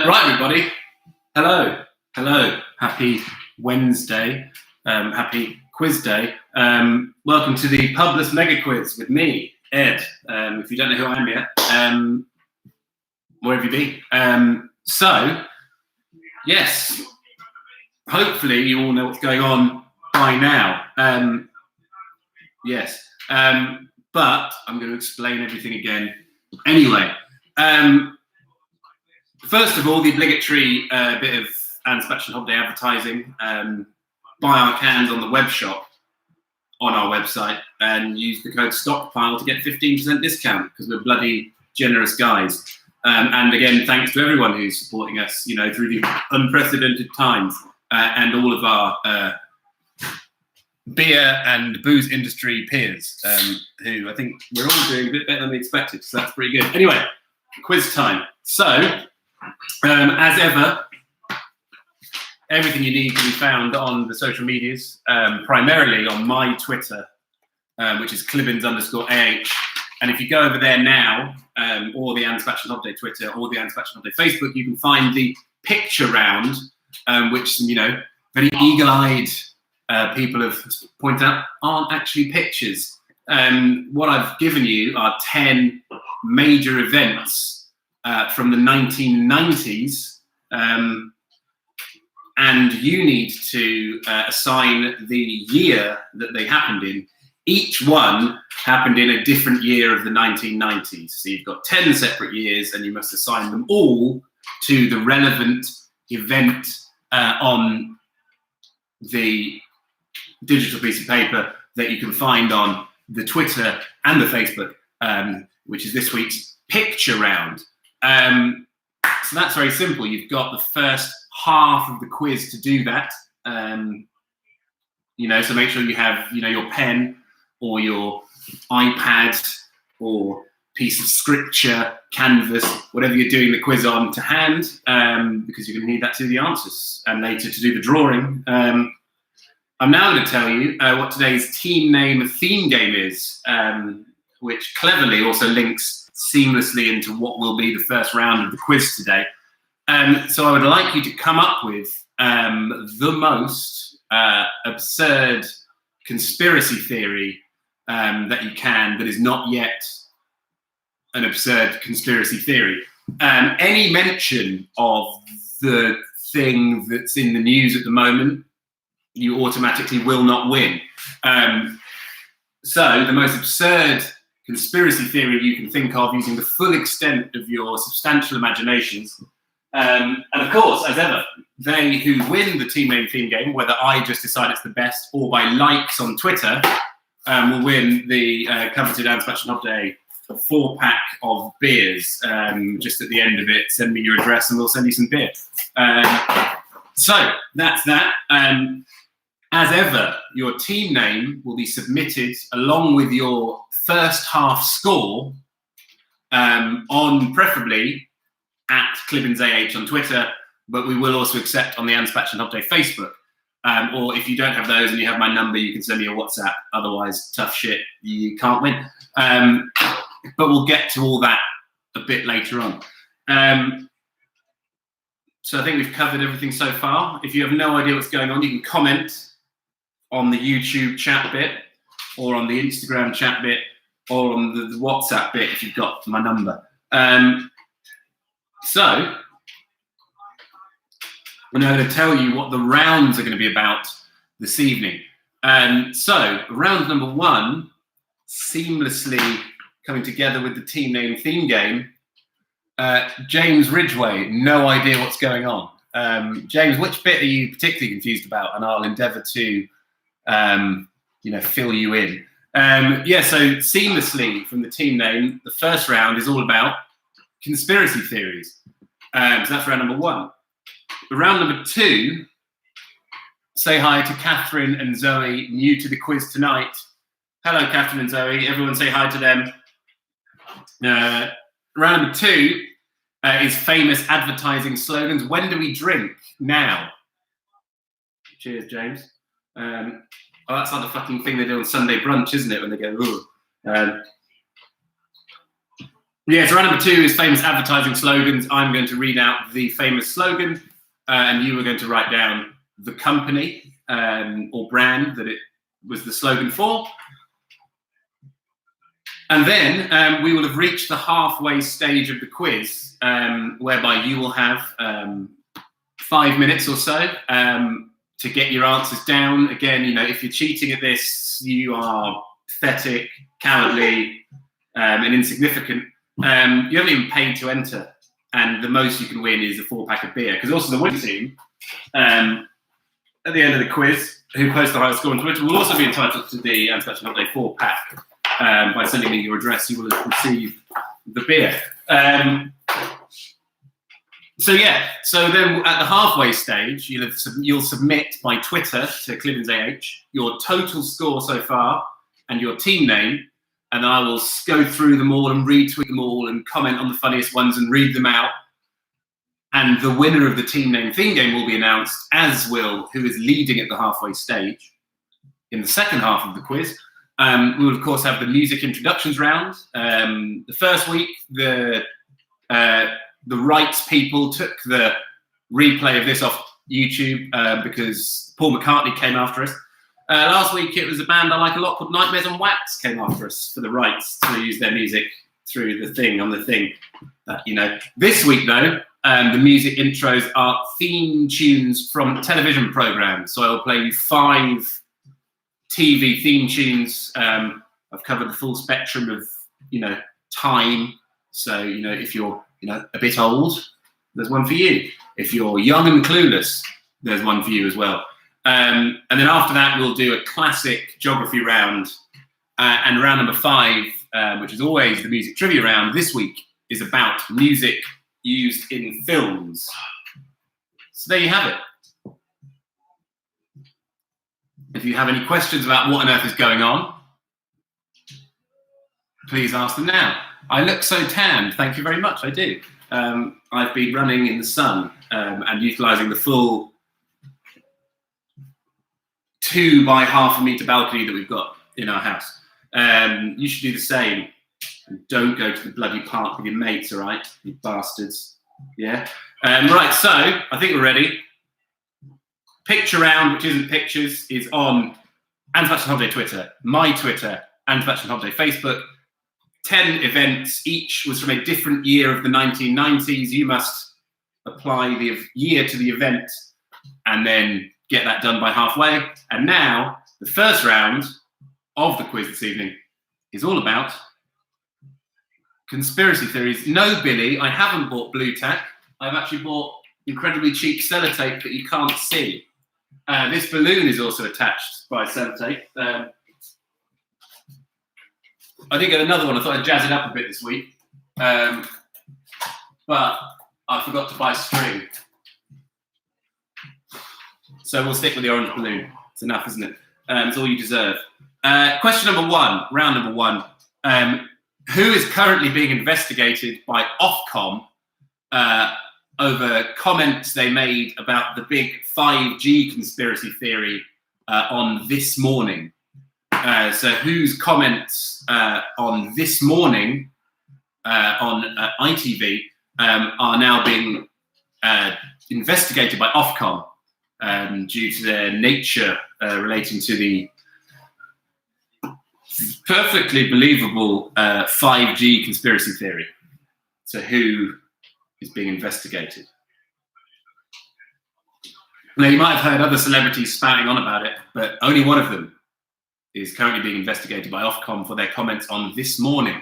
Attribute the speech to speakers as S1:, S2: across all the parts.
S1: Right, everybody. Hello. Happy Wednesday. Happy quiz day. Welcome to the Publess Mega Quiz with me, Ed. If you don't know who I am yet, where have you been? So, yes, hopefully you all know what's going on by now. Yes, but I'm going to explain everything again anyway. First of all, the obligatory bit of Anne's Bachelor Holiday advertising. Buy our cans on the web shop on our website and use the code STOCKPILE to get 15% discount because we're bloody generous guys. And again, thanks to everyone who's supporting us, you know, through the unprecedented times and all of our beer and booze industry peers who I think we're all doing a bit better than we expected. So that's pretty good. Anyway, quiz time. So, as ever, everything you need can be found on the social medias, primarily on my Twitter, which is Clibbins_AH. And if you go over there now, or the Anne's Bachelor Holiday Twitter, or the Anne's Bachelor Holiday Facebook, you can find the picture round, which, you know, very eagle-eyed people have pointed out aren't actually pictures. What I've given you are 10 major events from the 1990s, and you need to assign the year that they happened in. Each one happened in a different year of the 1990s. So you've got 10 separate years and you must assign them all to the relevant event on the digital piece of paper that you can find on the Twitter and the Facebook, which is this week's picture round. So that's very simple. You've got the first half of the quiz to do that. You know, so make sure you have, you know, your pen or your iPad or piece of scripture, canvas, whatever you're doing the quiz on to hand, because you're going to need that to do the answers and later to do the drawing. I'm now going to tell you what today's team name theme game is, which cleverly also links seamlessly into what will be the first round of the quiz today. So I would like you to come up with the most absurd conspiracy theory that you can that is not yet an absurd conspiracy theory. Any mention of the thing that's in the news at the moment, you automatically will not win. So the most absurd conspiracy theory you can think of, using the full extent of your substantial imaginations. And of course, as ever, they who win the team name theme game, whether I just decide it's the best or by likes on Twitter, will win the coveted Anne Sebastian Hobb Day 4-pack of beers. Just at the end of it, send me your address and we'll send you some beer. So that's that. As ever, your team name will be submitted along with your first half score on preferably at ClibbInsAH on Twitter, but we will also accept on the Anne Sebastian Hobb Day Facebook. Or if you don't have those and you have my number, you can send me a WhatsApp. Otherwise, tough shit, you can't win. But we'll get to all that a bit later on. So I think we've covered everything so far. If you have no idea what's going on, you can comment on the YouTube chat bit, or on the Instagram chat bit, or on the WhatsApp bit if you've got my number. So I'm now going to tell you what the rounds are going to be about this evening. So round number 1, seamlessly coming together with the team name theme game. James Ridgway, no idea what's going on. James, which bit are you particularly confused about? And I'll endeavour to, fill you in. So seamlessly from the team name, the first round is all about conspiracy theories. So that's round number 1. Round number 2, say hi to Catherine and Zoe, new to the quiz tonight. Hello, Catherine and Zoe. Everyone say hi to them. Round number 2 is famous advertising slogans. When do we drink? Now. Cheers, James. That's like the fucking thing they do on Sunday brunch, isn't it? When they go, ooh. So round number 2 is famous advertising slogans. I'm going to read out the famous slogan, and you are going to write down the company or brand that it was the slogan for. And then we will have reached the halfway stage of the quiz, whereby you will have 5 minutes or so to get your answers down. Again, if you're cheating at this, you are pathetic, cowardly, and insignificant. You haven't even paid to enter, and the most you can win is a 4-pack of beer. Because also the winning team, at the end of the quiz, who posts the highest score on Twitter, will also be entitled to the Anne Sebastian Hobb Day 4-pack. By sending me your address, you will have received the beer. So then at the halfway stage, you'll submit by Twitter to ClibbInsAH your total score so far and your team name, and I will go through them all and retweet them all and comment on the funniest ones and read them out. And the winner of the team name theme game will be announced, as will who is leading at the halfway stage. In the second half of the quiz, we will, of course, have the music introductions round. The first week, the rights people took the replay of this off YouTube because Paul McCartney came after us. Last week, it was a band I like a lot called Nightmares on Wax came after us for the rights to use their music through the thing on the thing. This week, though, the music intros are theme tunes from television programs. So I'll play you 5 TV theme tunes. I've covered the full spectrum of, time. So, if you're, a bit old, there's one for you. If you're young and clueless, there's one for you as well. And then after that, we'll do a classic geography round. And round number 5, which is always the music trivia round, this week is about music used in films. So there you have it. If you have any questions about what on earth is going on, please ask them now. I look so tanned, thank you very much, I do. I've been running in the sun and utilising the full 2 by half a metre balcony that we've got in our house. You should do the same. And don't go to the bloody park with your mates, all right? You bastards. Yeah? Right, so I think we're ready. Picture round, which isn't pictures, is on Anne Sebastian Hobb Day Twitter, my Twitter, Anne Sebastian Hobb Day Facebook. 10 events, each was from a different year of the 1990s. You must apply the year to the event and then get that done by halfway. And now, the first round of the quiz this evening is all about conspiracy theories. No, Billy, I haven't bought blue tack. I've actually bought incredibly cheap sellotape that you can't see. This balloon is also attached by sellotape. I did get another one. I thought I'd jazz it up a bit this week. But I forgot to buy string. So we'll stick with the orange balloon. It's enough, isn't it? It's all you deserve. Question number one, round number one. Who is currently being investigated by Ofcom over comments they made about the big 5G conspiracy theory on This Morning? So whose comments on This Morning on ITV are now being investigated by Ofcom due to their nature relating to the perfectly believable 5G conspiracy theory. So who is being investigated? Now, you might have heard other celebrities spouting on about it, but only one of them is currently being investigated by Ofcom for their comments on This Morning.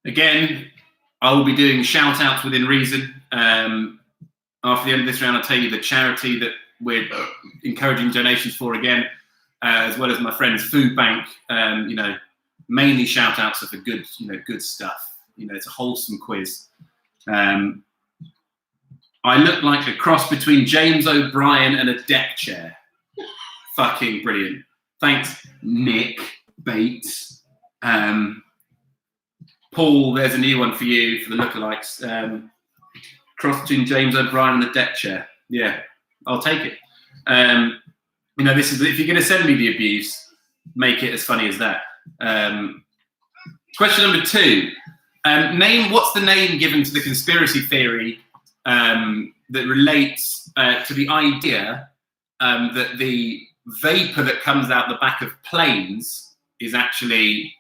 S1: Again, I will be doing shout-outs within reason. After the end of this round, I'll tell you the charity that we're encouraging donations for again, as well as my friend's food bank. Mainly shout-outs are for good, good stuff. It's a wholesome quiz. I look like a cross between James O'Brien and a deck chair. Fucking brilliant. Thanks, Nick Bates. Paul, there's a new one for you for the lookalikes. Cross between James O'Brien and a deck chair. Yeah, I'll take it. This is, if you're going to send me the abuse, make it as funny as that. Question number two. What's the name given to the conspiracy theory that relates to the idea that the vapor that comes out the back of planes is actually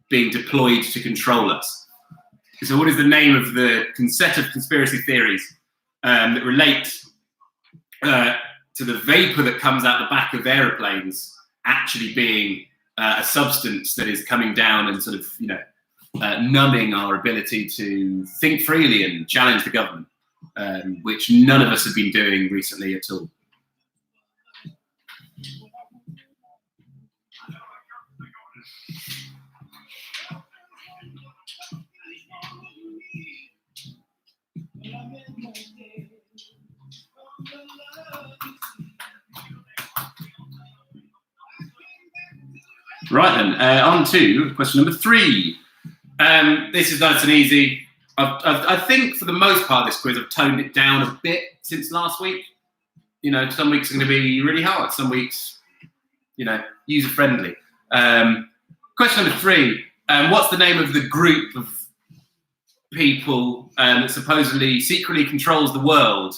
S1: being deployed to control us? So what is the name of the set of conspiracy theories that relate to the vapor that comes out the back of aeroplanes actually being a substance that is coming down and sort of, numbing our ability to think freely and challenge the government, which none of us have been doing recently at all? Right then, on to question number three. This is nice and easy. I think for the most part of this quiz, I've toned it down a bit since last week. Some weeks are going to be really hard. Some weeks, user-friendly. Question number three. What's the name of the group of people that supposedly secretly controls the world?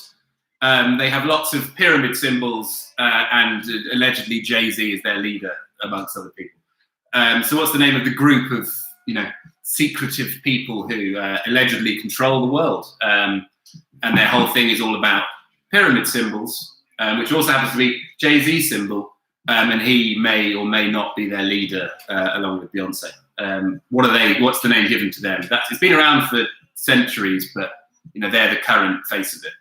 S1: They have lots of pyramid symbols and allegedly Jay-Z is their leader, amongst other people. So what's the name of the group of, secretive people who allegedly control the world? And their whole thing is all about pyramid symbols, which also happens to be Jay-Z's symbol, and he may or may not be their leader along with Beyonce. What are they? What's the name given to them? It's been around for centuries, but they're the current face of it.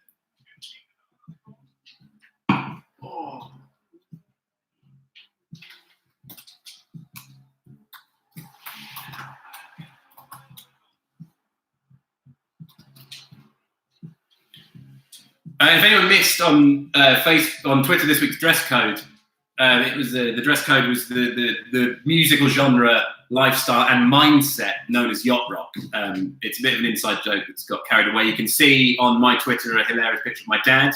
S1: If anyone missed on Twitter this week's dress code, it was the dress code was the musical genre, lifestyle, and mindset known as yacht rock. It's a bit of an inside joke that's got carried away. You can see on my Twitter a hilarious picture of my dad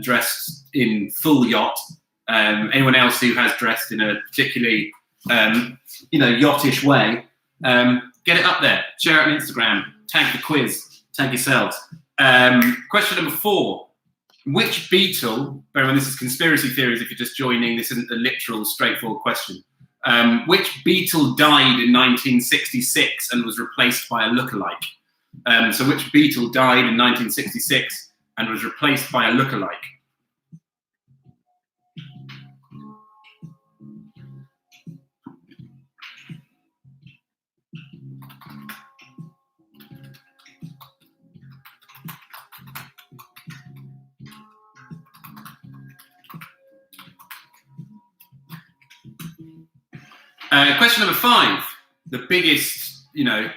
S1: dressed in full yacht. Anyone else who has dressed in a particularly yachtish way, get it up there, share it on Instagram, tag the quiz, tag yourselves. Question number four. Which Beatle, bear in mind this is conspiracy theories if you're just joining, this isn't a literal straightforward question. Which Beatle died in 1966 and was replaced by a lookalike? So which Beatle died in 1966 and was replaced by a lookalike? Question number 5, the biggest,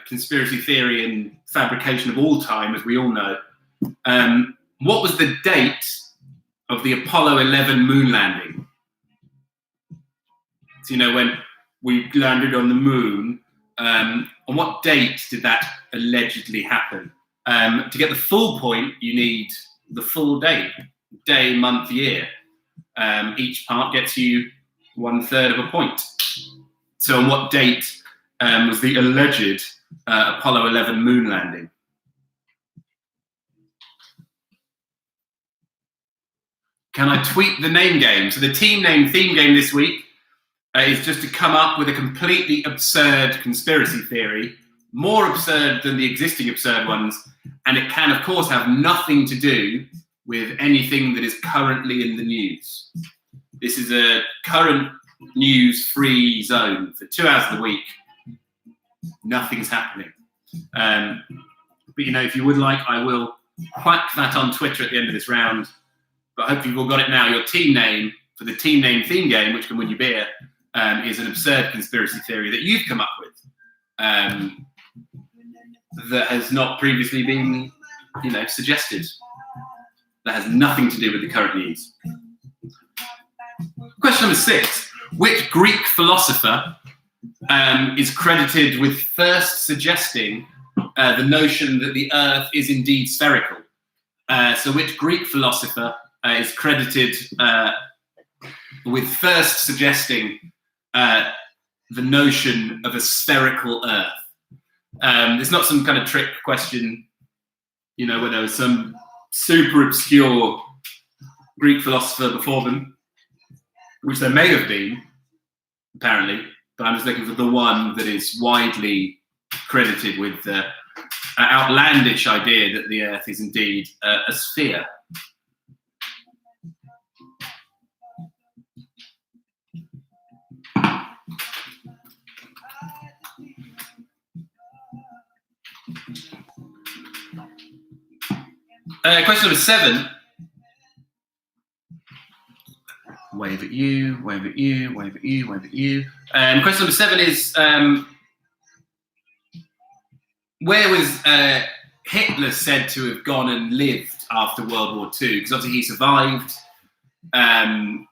S1: conspiracy theory and fabrication of all time, as we all know. What was the date of the Apollo 11 moon landing? So, when we landed on the moon, on what date did that allegedly happen? To get the full point, you need the full date, day, month, year. Each part gets you 1/3 of a point. So on what date was the alleged Apollo 11 moon landing? Can I tweet the name game? So the team name theme game this week is just to come up with a completely absurd conspiracy theory, more absurd than the existing absurd ones, and it can, of course, have nothing to do with anything that is currently in the news. This is a current news-free zone for 2 hours of the week. Nothing's happening. But if you would like, I will whack that on Twitter at the end of this round. But hopefully you've all got it now. Your team name for the team name theme game, which can win you beer, is an absurd conspiracy theory that you've come up with that has not previously been, suggested. That has nothing to do with the current news. Question number 6. Which Greek philosopher is credited with first suggesting the notion that the Earth is indeed spherical? So which Greek philosopher is credited with first suggesting the notion of a spherical Earth? It's not some kind of trick question, where there was some super obscure Greek philosopher before them, which there may have been, apparently, but I'm just looking for the one that is widely credited with the outlandish idea that the Earth is indeed a sphere. Question number 7. Wave at you, wave at you, wave at you, wave at you. Question number 7 is, where was Hitler said to have gone and lived after World War II? Because obviously he survived, and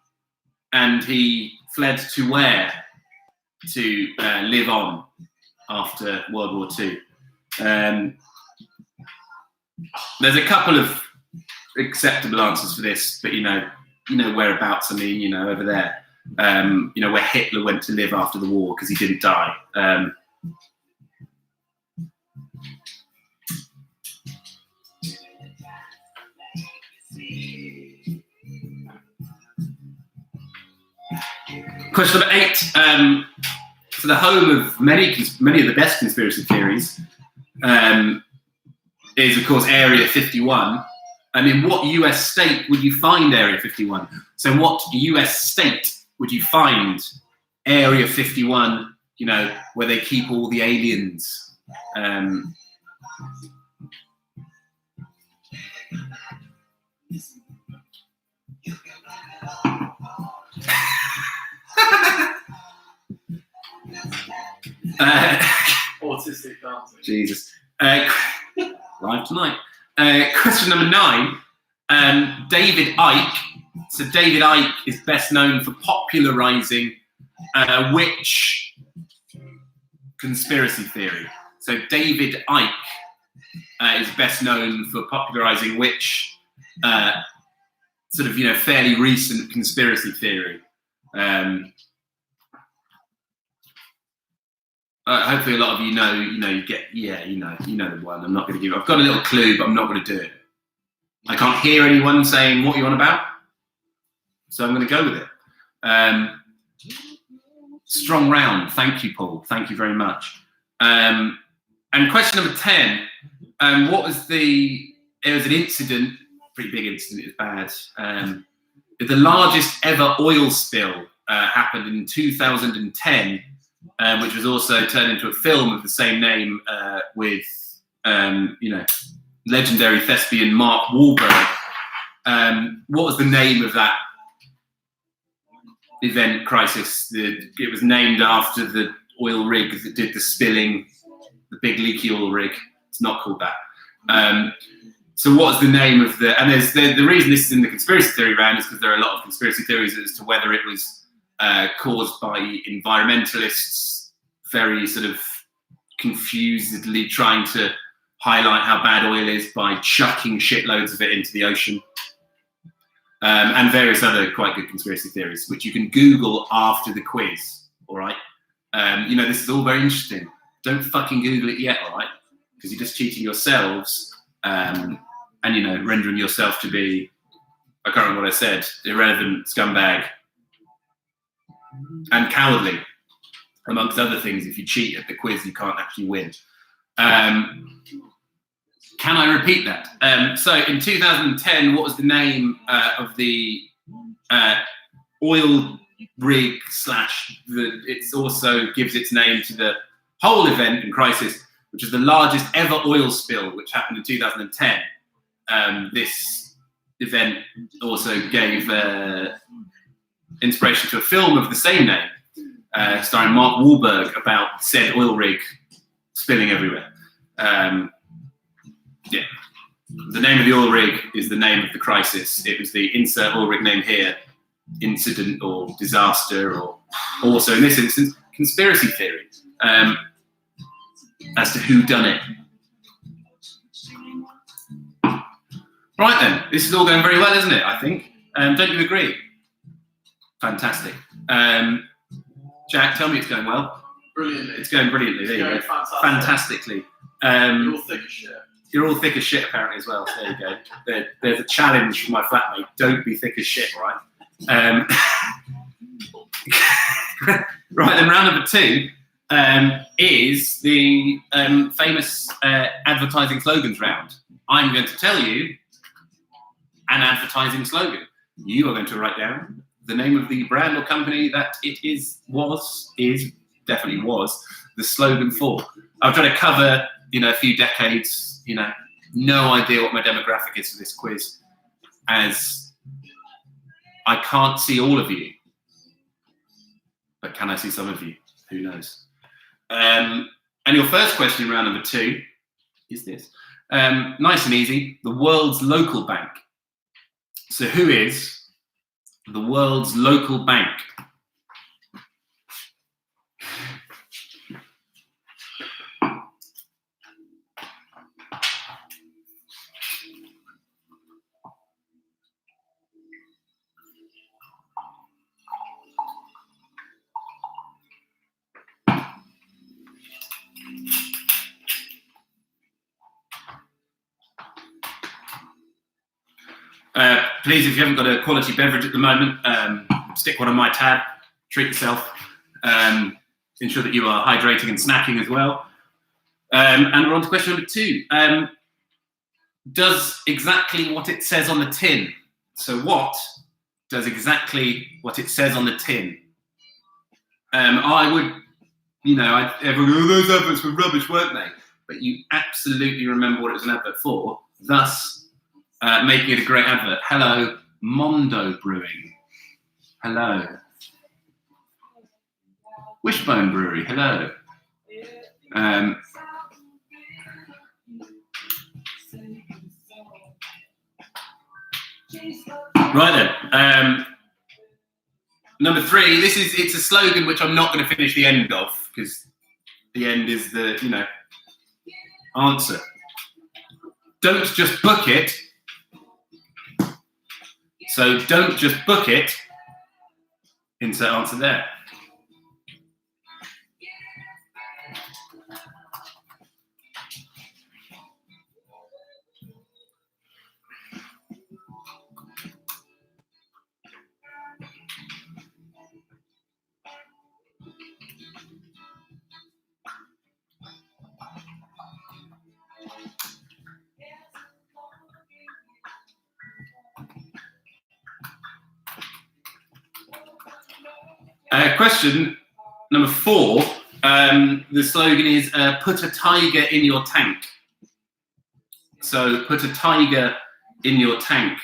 S1: he fled to where to live on after World War II? There's a couple of acceptable answers for this, but whereabouts I mean, over there, where Hitler went to live after the war because he didn't die. Question number 8. So the home of many of the best conspiracy theories is, of course, Area 51. And in what US state would you find Area 51? So in what US state would you find Area 51, where they keep all the aliens?
S2: Autistic dancing.
S1: Jesus. Live tonight. Question number 9. David Icke. So David Icke is best known for popularizing which conspiracy theory? So David Icke is best known for popularizing which fairly recent conspiracy theory? Hopefully a lot of you know the one. I'm not going to give it. I've got a little clue, but I'm not going to do it. I can't hear anyone saying what you're on about, so I'm going to go with it. Strong round. Thank you, Paul. Thank you very much. And question number 10. What was the? It was an incident, pretty big incident. It was bad. The largest ever oil spill happened in 2010, which was also turned into a film of the same name with, legendary thespian Mark Wahlberg. What was the name of that event, crisis? It was named after the oil rig that did the spilling, the big leaky oil rig. It's not called that. So what's the name of the, and there's the reason this is in the conspiracy theory round is because there are a lot of conspiracy theories as to whether it was caused by environmentalists very sort of confusedly trying to highlight how bad oil is by chucking shitloads of it into the ocean. And various other quite good conspiracy theories, which you can Google after the quiz, all right? This is all very interesting. Don't fucking Google it yet, all right? Because you're just cheating yourselves and, rendering yourself to be, I can't remember what I said, irrelevant scumbag and cowardly, amongst other things. If you cheat at the quiz, you can't actually win. Can I repeat that? So in 2010, what was the name of the oil rig it also gives its name to the whole event in crisis, which is the largest ever oil spill, which happened in 2010. This event also gave inspiration to a film of the same name, starring Mark Wahlberg, about said oil rig spilling everywhere. Yeah, the name of the oil rig is the name of the crisis. It was the insert oil rig name here, incident or disaster, or also in this instance, conspiracy theory as to who done it. Right then, this is all going very well, isn't it? I think. Don't you agree? Fantastic. Jack, tell me it's going well.
S2: Brilliantly.
S1: It's going brilliantly. There you go. Fantastically.
S2: You're all thick as shit.
S1: You're all thick as shit, apparently, as well. There you go. There's a challenge from my flatmate. Don't be thick as shit, right? Right, then round number 2 is the famous advertising slogans round. I'm going to tell you an advertising slogan. You are going to write down the name of the brand or company that it definitely was the slogan for. I've tried to cover, a few decades. No idea what my demographic is for this quiz, as I can't see all of you, but can I see some of you? Who knows? And your first question in round number 2 is this. Nice and easy, the world's local bank. So who is the world's local bank? Please, if you haven't got a quality beverage at the moment, stick one on my tab, treat yourself, ensure that you are hydrating and snacking as well. And we're on to question number 2. Does exactly what it says on the tin. So what does exactly what it says on the tin? I would, everyone goes, those adverts were rubbish, weren't they? But you absolutely remember what it was an advert for, thus making it a great advert. Hello, Mondo Brewing. Hello. Wishbone Brewery. Hello. Right then. Number 3. It's a slogan which I'm not going to finish the end of, because the end is the answer. Don't just book it. So don't just book it. Insert answer there. Question number 4. The slogan is "Put a tiger in your tank." So, "Put a tiger in your tank"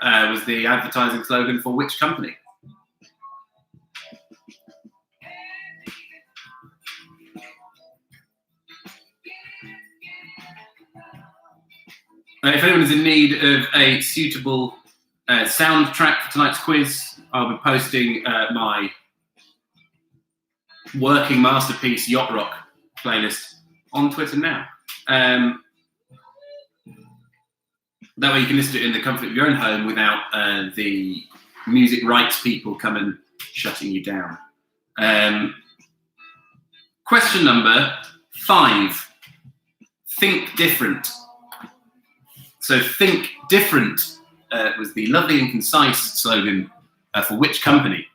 S1: was the advertising slogan for which company? If anyone is in need of a suitable soundtrack for tonight's quiz, I'll be posting my working masterpiece Yacht Rock playlist on Twitter now. That way you can listen to it in the comfort of your own home without the music rights people coming shutting you down. Question number 5. Think different. So "Think different" was the lovely and concise slogan for which company?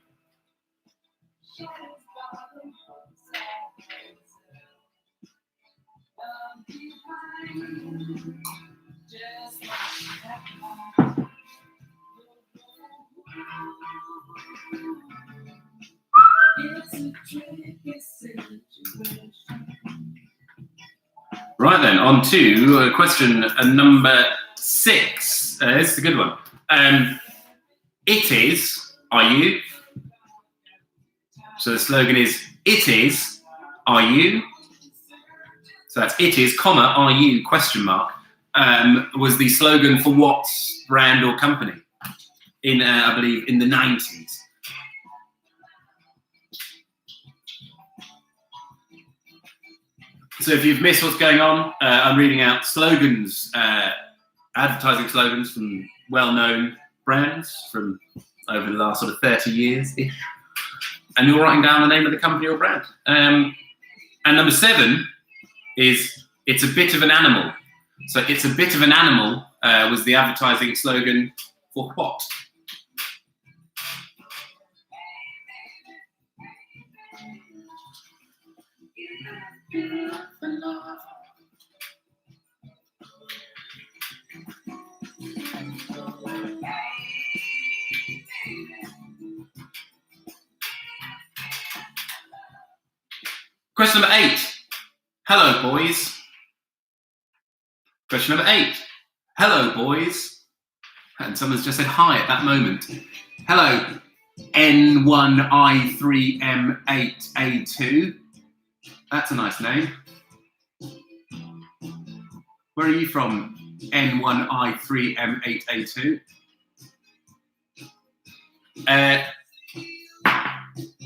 S1: Right then, on to question number 6. This is a good one. It is, are you? So the slogan is "It is, are you?" So that's "It is, comma, are you?" question mark. Was the slogan for what brand or company in, I believe, in the 90s? So if you've missed what's going on, I'm reading out slogans, advertising slogans from well-known brands from over the last sort of 30 years-ish. And you're writing down the name of the company or brand. And number 7 is "It's a bit of an animal." So "It's a bit of an animal" was the advertising slogan for what? Question number 8. Hello, boys. Question number 8. Hello, boys. And someone's just said hi at that moment. Hello, N1I3M8A2. That's a nice name. Where are you from, N1I3M8A2?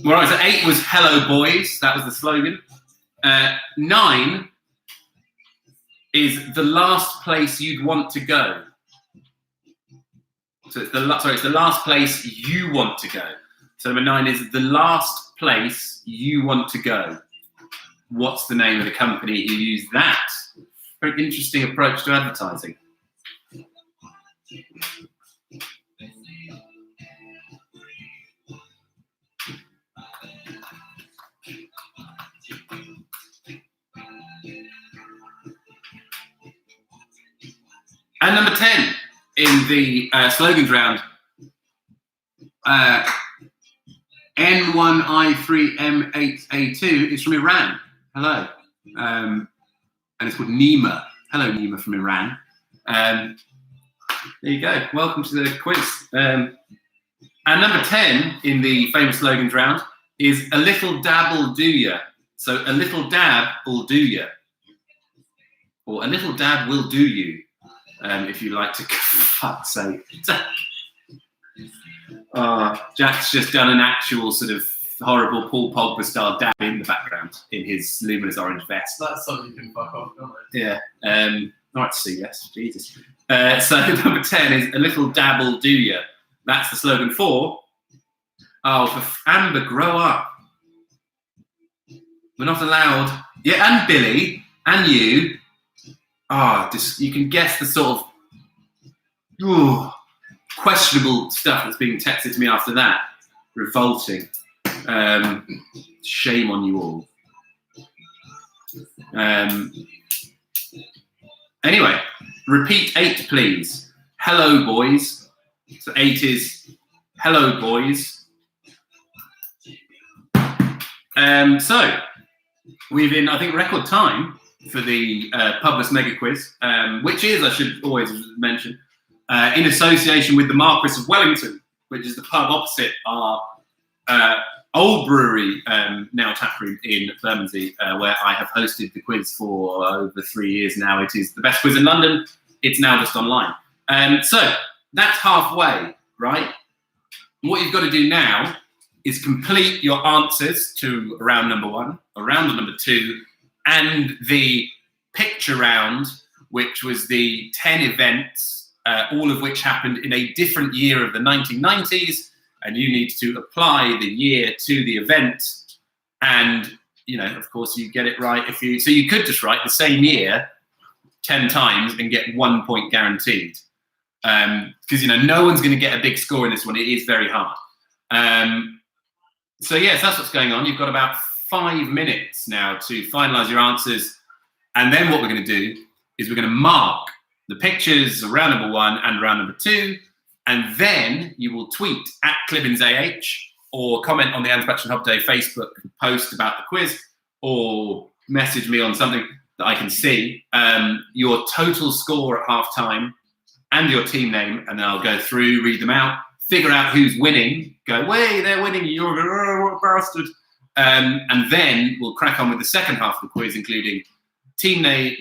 S1: Right, so 8 was "Hello, boys." That was the slogan. 9 is "the last place you'd want to go." So it's the last place you want to go. So number 9 is "the last place you want to go." What's the name of the company who used that? Very interesting approach to advertising. And number 10 in the slogans round, N1I3M8A2 is from Iran. Hello. And it's called Nima. Hello, Nima from Iran. There you go. Welcome to the quiz. And number 10 in the famous slogans round is "A little dab will do ya." So "A little dab will do ya." Or "A little dab will do you." If you like to, fuck's sake. Jack's just done an actual sort of horrible Paul Pogba style dab in the background in his luminous orange vest.
S2: That's something you can fuck off, can't it?
S1: Yeah. All right to see, yes. Jesus. So number 10 is "A little dab will do ya." That's the slogan for Amber, grow up. We're not allowed. Yeah, and Billy, and you. You can guess the sort of questionable stuff that's being texted to me after that. Revolting. Shame on you all. Anyway, repeat 8, please. Hello, boys. So 8 is "Hello, boys." So we've in, I think, record time for the Publess Mega Quiz, which is, I should always mention, in association with the Marquis of Wellington, which is the pub opposite our old brewery, now taproom in Bermondsey, where I have hosted the quiz for over 3 years now. It is the best quiz in London. It's now just online. So that's halfway, right? What you've got to do now is complete your answers to round number 1, or round number 2, and the picture round, which was the 10 events, all of which happened in a different year of the 1990s, and you need to apply the year to the event. And, you know, of course, you get it right if you... So you could just write the same year 10 times and get 1 point guaranteed. Because, you know, no one's going to get a big score in this one. It is very hard. So, yes, that's what's going on. You've got about 5 minutes now to finalise your answers. And then what we're going to do is we're going to mark the pictures of round number 1 and round number 2. And then you will tweet at ClibbInsAH or comment on the Anti-Patching Hub Day Facebook post about the quiz, or message me on something that I can see, your total score at half time and your team name, and then I'll go through, read them out, figure out who's winning, go, way, they're winning, you're a bastard. And then we'll crack on with the second half of the quiz, including team name,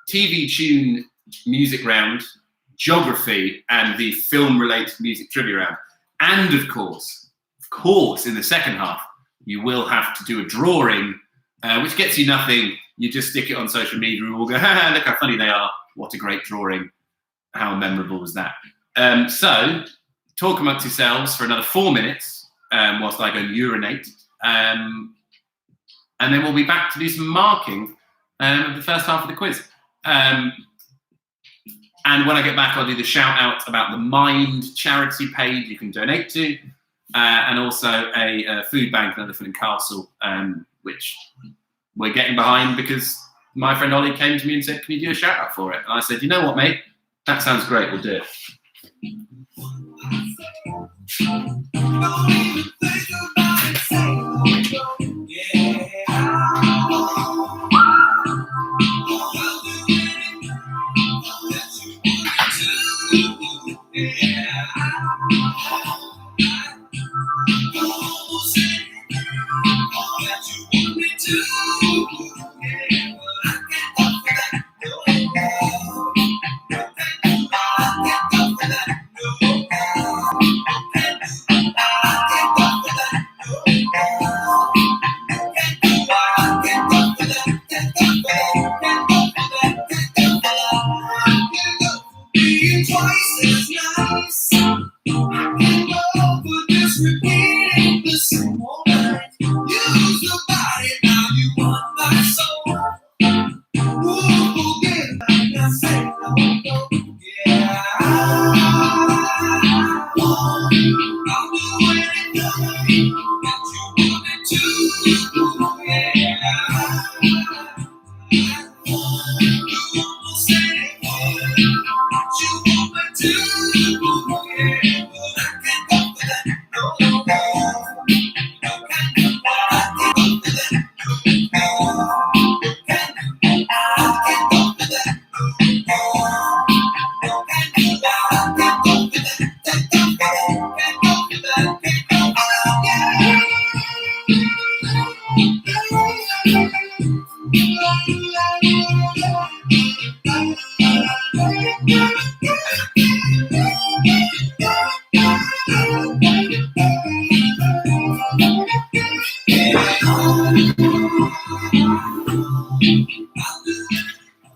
S1: TV tune, music round, geography, and the film-related music trivia round. And of course, in the second half, you will have to do a drawing, which gets you nothing. You just stick it on social media and we'll go, ha, look how funny they are. What a great drawing. How memorable was that? So, talk amongst yourselves for another 4 minutes whilst I go urinate. And then we'll be back to do some marking of the first half of the quiz. And when I get back, I'll do the shout out about the Mind charity page you can donate to, and also a food bank in Elephant and Castle, which we're getting behind because my friend Ollie came to me and said, can you do a shout out for it? And I said, you know what, mate? That sounds great. We'll do it.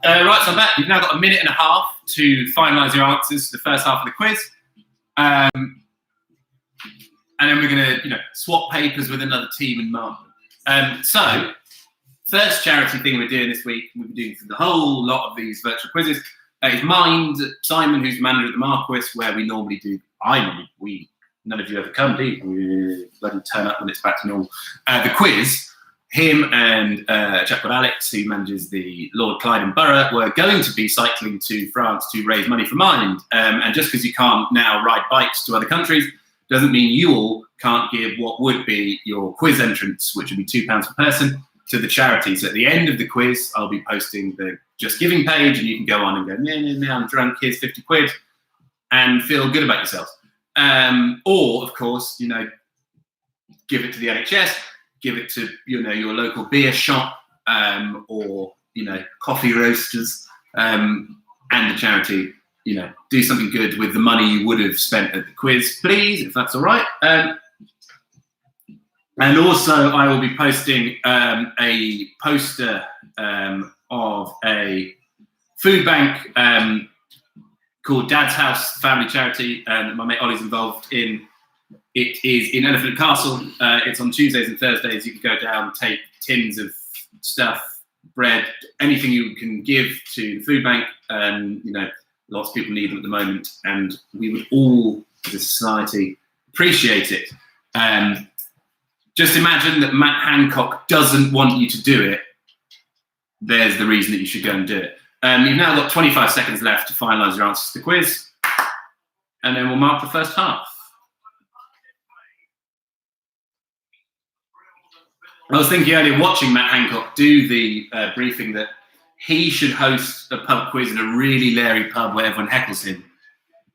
S1: Right, so I'm back. You've now got a minute and a half to finalise your answers to the first half of the quiz. And then we're going to, swap papers with another team and mark them. So, first charity thing we're doing this week, we've been doing for the whole lot of these virtual quizzes, is Mind. Simon, who's the manager at the Marquis, where we normally do, none of you ever come, do you? We bloody turn up when it's back to normal. The quiz. Him and a chap called Alex, who manages the Lord Clyde Borough, were going to be cycling to France to raise money for Mind. And just because you can't now ride bikes to other countries, doesn't mean you all can't give what would be your quiz entrance, which would be £2 per person, to the charity. So at the end of the quiz, I'll be posting the Just Giving page, and you can go on and go, no, I'm drunk, here's 50 quid, and feel good about yourself. Or, of course, give it to the NHS, give it to, your local beer shop, or, coffee roasters, and the charity. Do something good with the money you would have spent at the quiz, please, if that's all right. And also, I will be posting a poster of a food bank called Dad's House Family Charity, that my mate Ollie's involved in. It is in Elephant Castle. It's on Tuesdays and Thursdays. You can go down, take tins of stuff, bread, anything you can give to the food bank. Lots of people need them at the moment, and we would all, as a society, appreciate it. Just imagine that Matt Hancock doesn't want you to do it. There's the reason that you should go and do it. You've now got 25 seconds left to finalise your answers to the quiz, and then we'll mark the first half. I was thinking earlier, watching Matt Hancock do the briefing, that he should host a pub quiz in a really leery pub where everyone heckles him,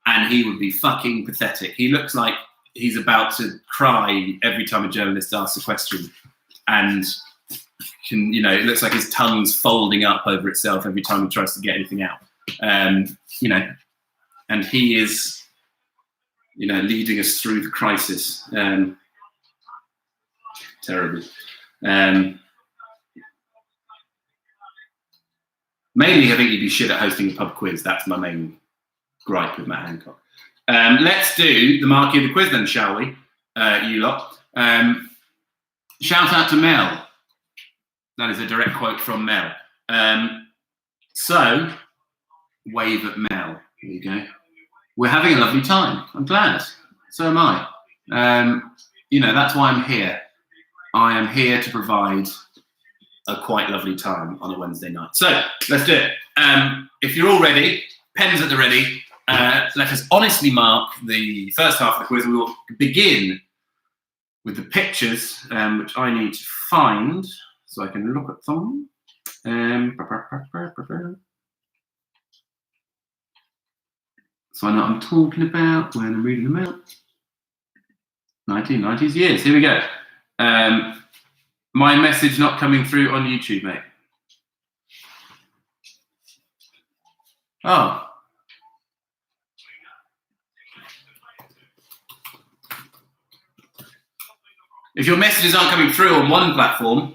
S1: and he would be fucking pathetic. He looks like he's about to cry every time a journalist asks a question, and it looks like his tongue's folding up over itself every time he tries to get anything out. And he is, leading us through the crisis. Terrible. Mainly, I think he'd be shit at hosting a pub quiz. That's my main gripe with Matt Hancock. Let's do the marquee of the quiz then, shall we, you lot? Shout out to Mel. That is a direct quote from Mel. So, wave at Mel. There you go. We're having a lovely time. I'm glad. So am I. That's why I'm here. I am here to provide a quite lovely time on a Wednesday night. So, let's do it. If you're all ready, pens at the ready, let us honestly mark the first half of the quiz. We will begin with the pictures, which I need to find so I can look at them. So I know what I'm talking about when I'm reading them out. 1990s years. Here we go. My message not coming through on YouTube, mate. Oh. If your messages aren't coming through on one platform,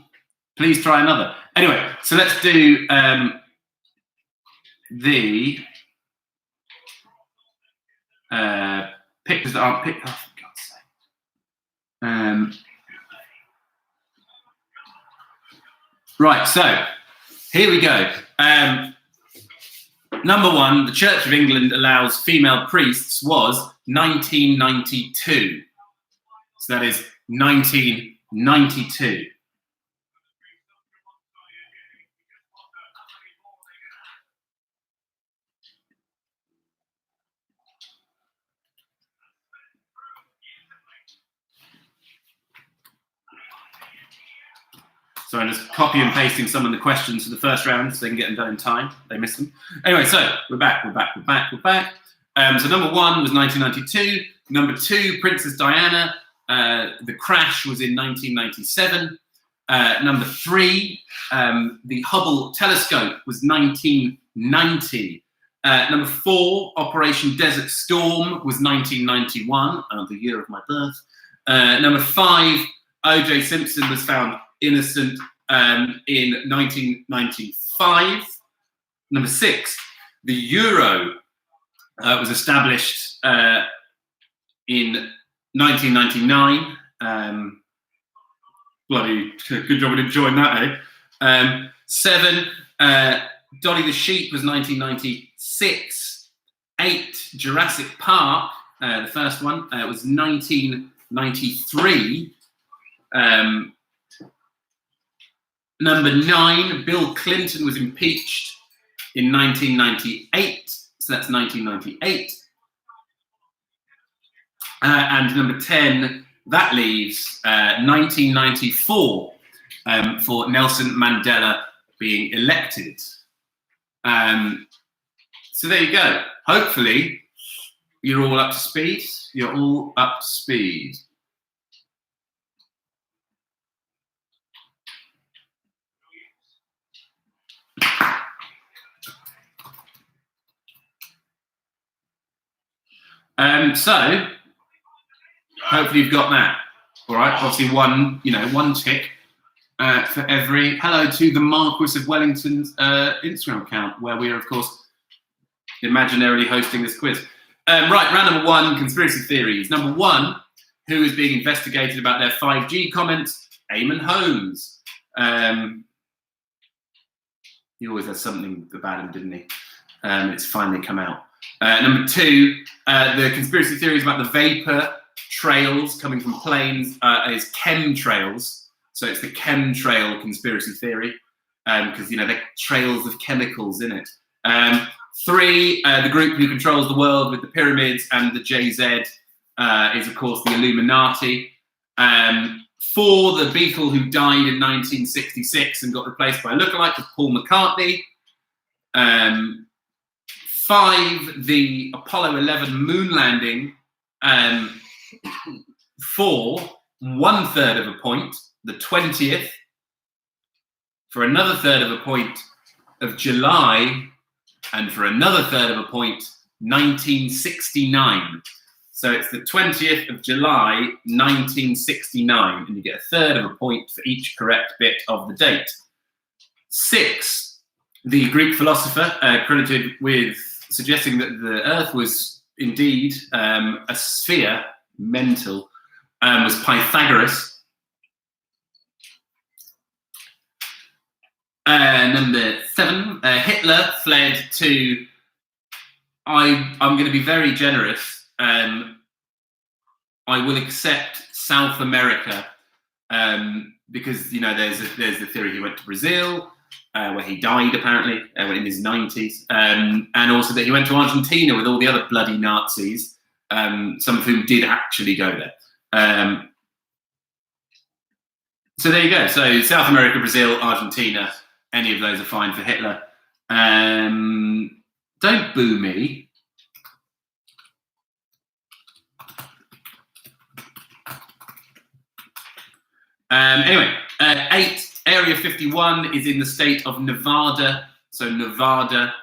S1: please try another. Anyway, so let's do the pictures that aren't picked. Oh, for God's sake. Right, so here we go. Number one, the Church of England allows female priests was 1992. So that is 1992. So I'm just copy and pasting some of the questions for the first round so they can get them done in time. They missed them. Anyway, so we're back. So number one was 1992. Number two, Princess Diana. The crash was in 1997. Number three, the Hubble telescope was 1990. Number four, Operation Desert Storm was 1991, the year of my birth. Number five, O.J. Simpson was found innocent in 1995. Number six, the euro was established in 1999. Bloody good job I didn't join that, eh? Seven, Dolly the Sheep was 1996. 8, Jurassic Park, the first one, was 1993. Number 9, Bill Clinton was impeached in 1998. So that's 1998. And number 10, that leaves 1994 for Nelson Mandela being elected. So there you go. Hopefully, you're all up to speed. You're all up to speed. So hopefully you've got that. All right. Obviously, one tick for every. Hello to the Marquis of Wellington's Instagram account, where we are, of course, imaginarily hosting this quiz. Right, round number 1, conspiracy theories. Number 1, who is being investigated about their 5G comments? Eamon Holmes. He always has something about him, didn't he? It's finally come out. Number 2, the conspiracy theories about the vapor trails coming from planes is chemtrails. So it's the chemtrail conspiracy theory, because they're trails of chemicals in it. 3, the group who controls the world with the pyramids and the JZ is, of course, the Illuminati. 4, the Beatle who died in 1966 and got replaced by a lookalike of Paul McCartney. 5, the Apollo 11 moon landing. 4, 1/3 of a point, the 20th, for another third of a point of July, and for another third of a point, 1969. So it's the 20th of July, 1969, and you get a third of a point for each correct bit of the date. 6, the Greek philosopher credited with suggesting that the Earth was indeed a sphere, mental, was Pythagoras. Number 7, Hitler fled to, I'm going to be very generous, I will accept South America, because, there's the theory he went to Brazil, where he died apparently in his 90s, and also that he went to Argentina with all the other bloody Nazis, some of whom did actually go there. So there you go. So South America, Brazil, Argentina, any of those are fine for Hitler. Don't boo me. Anyway, 8, Area 51 is in the state of Nevada. So Nevada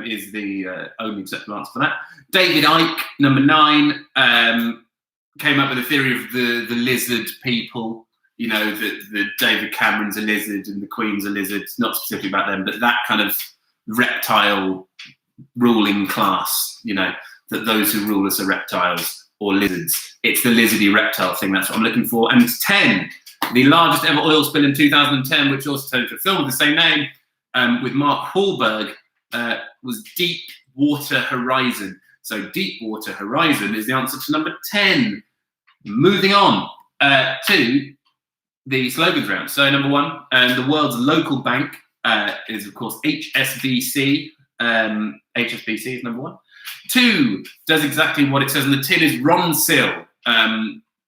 S1: is the only acceptable answer for that. David Icke, number 9, came up with a theory of the lizard people. That the David Cameron's a lizard and the Queen's a lizard. It's not specifically about them, but that kind of reptile ruling class, that those who rule us are reptiles or lizards. It's the lizardy reptile thing. That's what I'm looking for. And 10, the largest ever oil spill in 2010, which also turned into a film with the same name, with Mark Wahlberg, was Deepwater Horizon. So Deepwater Horizon is the answer to number 10. Moving on to the slogans round. So number 1, the world's local bank is, of course, HSBC. HSBC is number 1. 2, does exactly what it says on the tin, is Ronseal.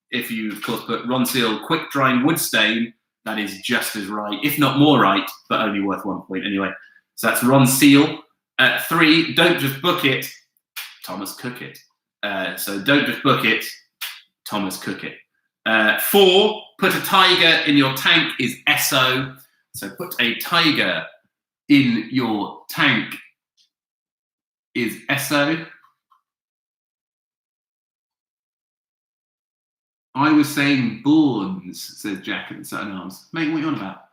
S1: If you, of course, put Ronseal quick drying wood stain, that is just as right, if not more right, but only worth 1 point anyway. So that's Ronseal. 3, don't just book it, Thomas Cook it. So don't just book it, Thomas Cook it. 4, put a tiger in your tank is Esso. So put a tiger in your tank is Esso. I was saying Bournes, says Jack at the Sutton Arms. Mate, what are you on about?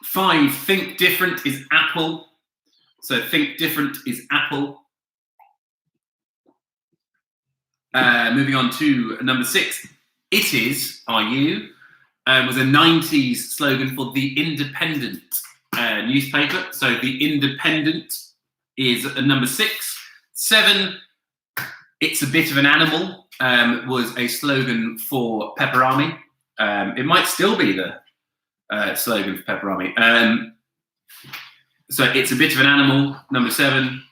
S1: 5, think different is Apple. So think different is Apple. Moving on to number 6, it is, are you, was a 90s slogan for The Independent newspaper. So The Independent is number 6. 7, it's a bit of an animal, was a slogan for Pepperami. It might still be the slogan for Pepperami. So it's a bit of an animal, number 7.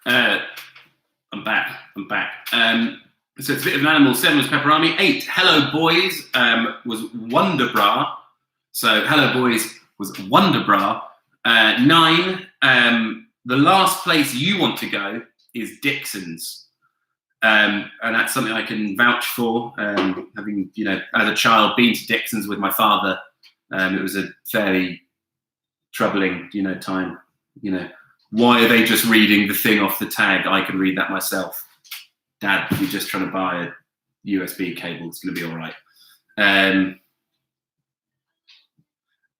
S1: I'm back. So it's a bit of an animal. 7 was Pepperami. 8, Hello Boys, was Wonderbra. So Hello Boys was Wonderbra. 9, the last place you want to go is Dixon's. And that's something I can vouch for. Having, as a child, been to Dixon's with my father, it was a fairly troubling, time. Why are they just reading the thing off the tag? I can read that myself. Dad, we're just trying to buy a USB cable. It's going to be all right. And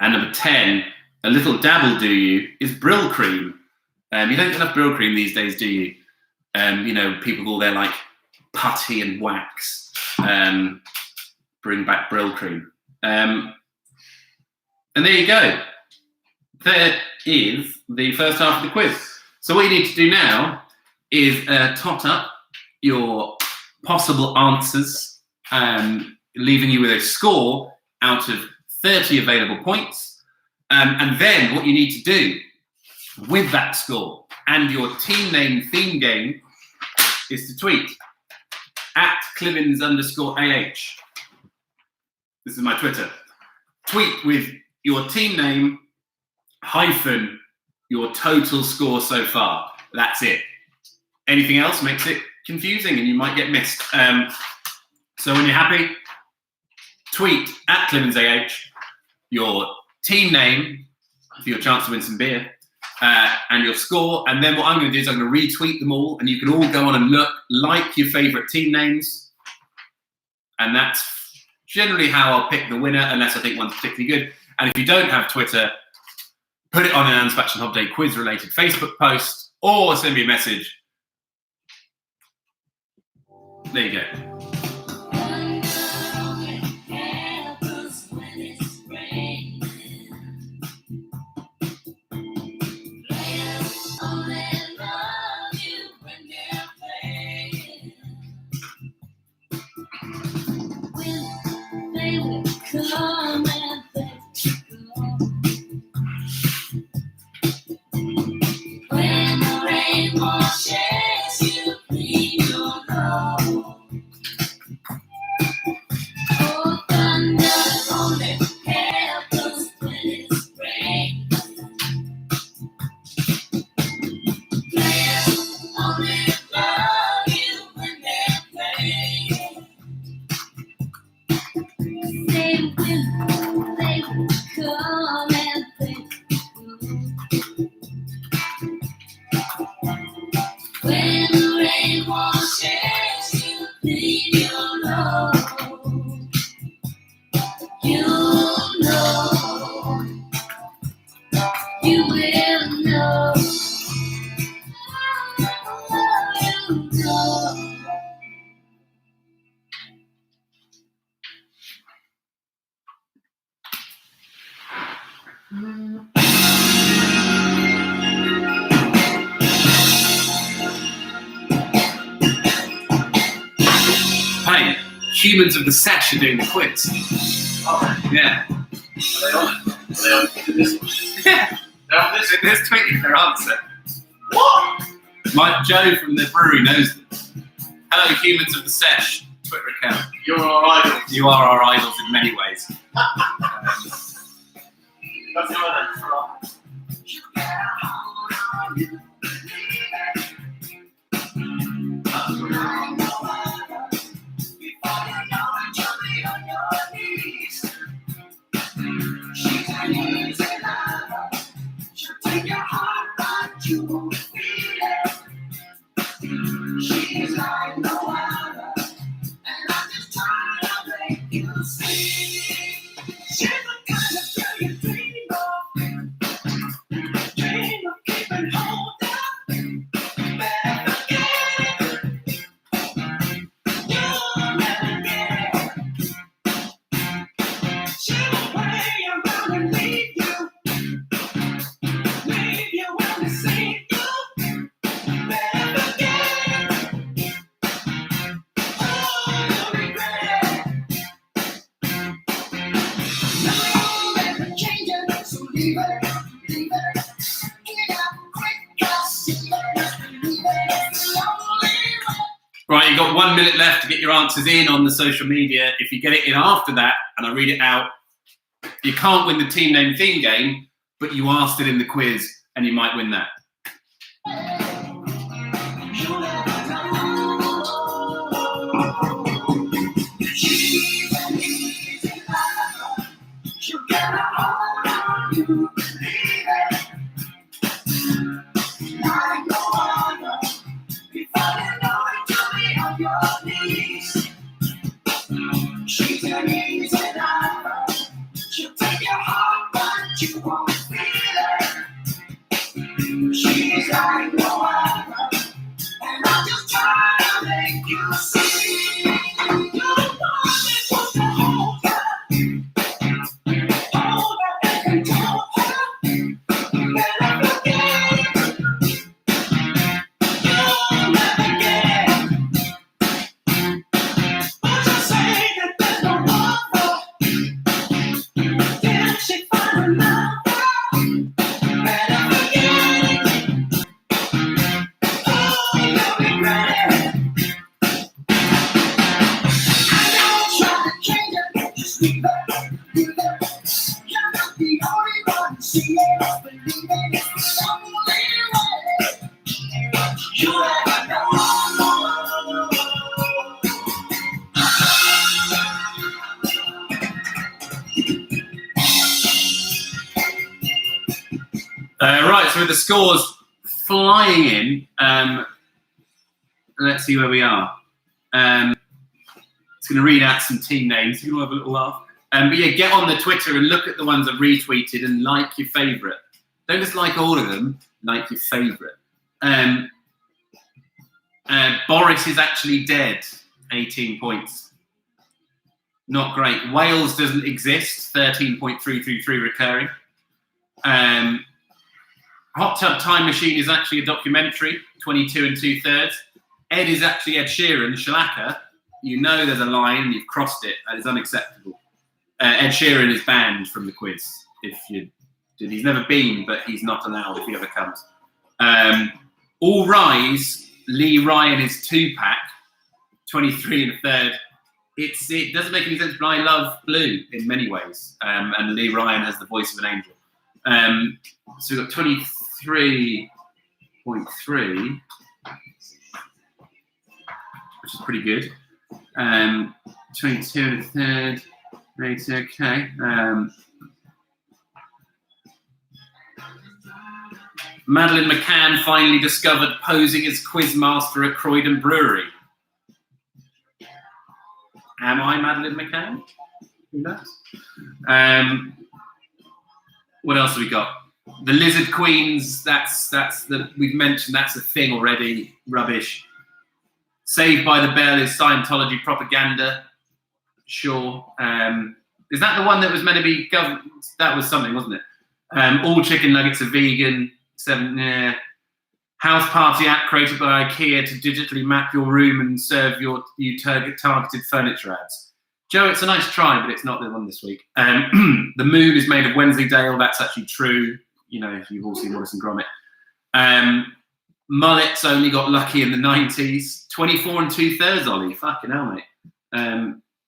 S1: number 10, a little dabble do you, is Brill Cream. You don't get enough Brill Cream these days, do you? People with all their like putty and wax. Bring back Brill Cream. And there you go. There is the first half of the quiz. So what you need to do now is tot up your possible answers, leaving you with a score out of 30 available points. And then what you need to do with that score and your team name theme game is to tweet at Clivins_AH. This is my Twitter. Tweet with your team name hyphen your total score so far. That's it. Anything else makes it confusing and you might get missed. So when you're happy, tweet at ClivinsAH your team name for your chance to win some beer and your score. And then what I'm going to do is I'm going to retweet them all and you can all go on and like your favourite team names. And that's generally how I'll pick the winner, unless I think one's particularly good. And if you don't have Twitter, put it on an Ansfaction Hub Day quiz-related Facebook post or send me a message. There you go. Humans of the Sesh are doing the quiz. Oh, yeah. Are they on this one? Yeah. They're on this one? They're tweeting their answer. What? Joe from the brewery knows them. Hello, Humans of the Sesh Twitter account. You're our idols. You are our idols in many ways. That's the one. She's like no other, and I'm just trying to make you see. She's the kind of girl you dream of keeping hold of. Better forget it. You'll never get it. She will play around and leave you when they see you. Better forget it. Oh, you'll regret it. No, you'll never change it, so leave it. Get out quick, 'cause you better believe it. Right, you've got 1 minute left to get your answers in on the social media. If you get it in after that, and I read it out, you can't win the team name theme game, but you are still in the quiz, and you might win that.
S3: She's an easy lover. She'll take your heart, but you won't feel it. She's like no other, and I'm just trying to make you see. You want me to hold her, and tell her that I forget. You'll never get. But you say that there's no other. Can she find another? Better forget it. Oh, you'll regret it. I don't try to change it, just leave it, leave it. You're not the only one to see it, believe it. It's the only way. You never know.
S1: Right, so with the scores flying in, let's see where we are. It's going to read out some team names. You're going to have a little laugh. But yeah, get on the Twitter and look at the ones I've retweeted and like your favourite. Don't just like all of them, like your favourite. Boris is actually dead, 18 points. Not great. Wales doesn't exist, 13.333 recurring. Hot Tub Time Machine is actually a documentary, 22 2/3. Ed is actually Ed Sheeran, Shalaka. You know there's a line and you've crossed it. That is unacceptable. Ed Sheeran is banned from the quiz. He's never been, but he's not allowed if he ever comes. All Rise, Lee Ryan is 2-pack, 23 1/3. It doesn't make any sense, but I love Blue in many ways. And Lee Ryan has the voice of an angel. So we've got 23.3, which is pretty good. 22 1/3, right, okay. Madeleine McCann finally discovered posing as quizmaster at Croydon Brewery. Am I Madeleine McCann? Who knows? What else have we got? The Lizard Queens, we've mentioned that's a thing already. Rubbish. Saved by the Bell is Scientology propaganda. Sure. Is that the one that was meant to be government? That was something, wasn't it? All chicken nuggets are vegan. House party app created by IKEA to digitally map your room and serve you targeted furniture ads. Joe, it's a nice try, but it's not the one this week. The moon is made of Wensleydale. That's actually true. You know, you've all seen Wallace and Gromit. Mullets only got lucky in the 90s. 24 2/3, Ollie. Fucking hell, mate.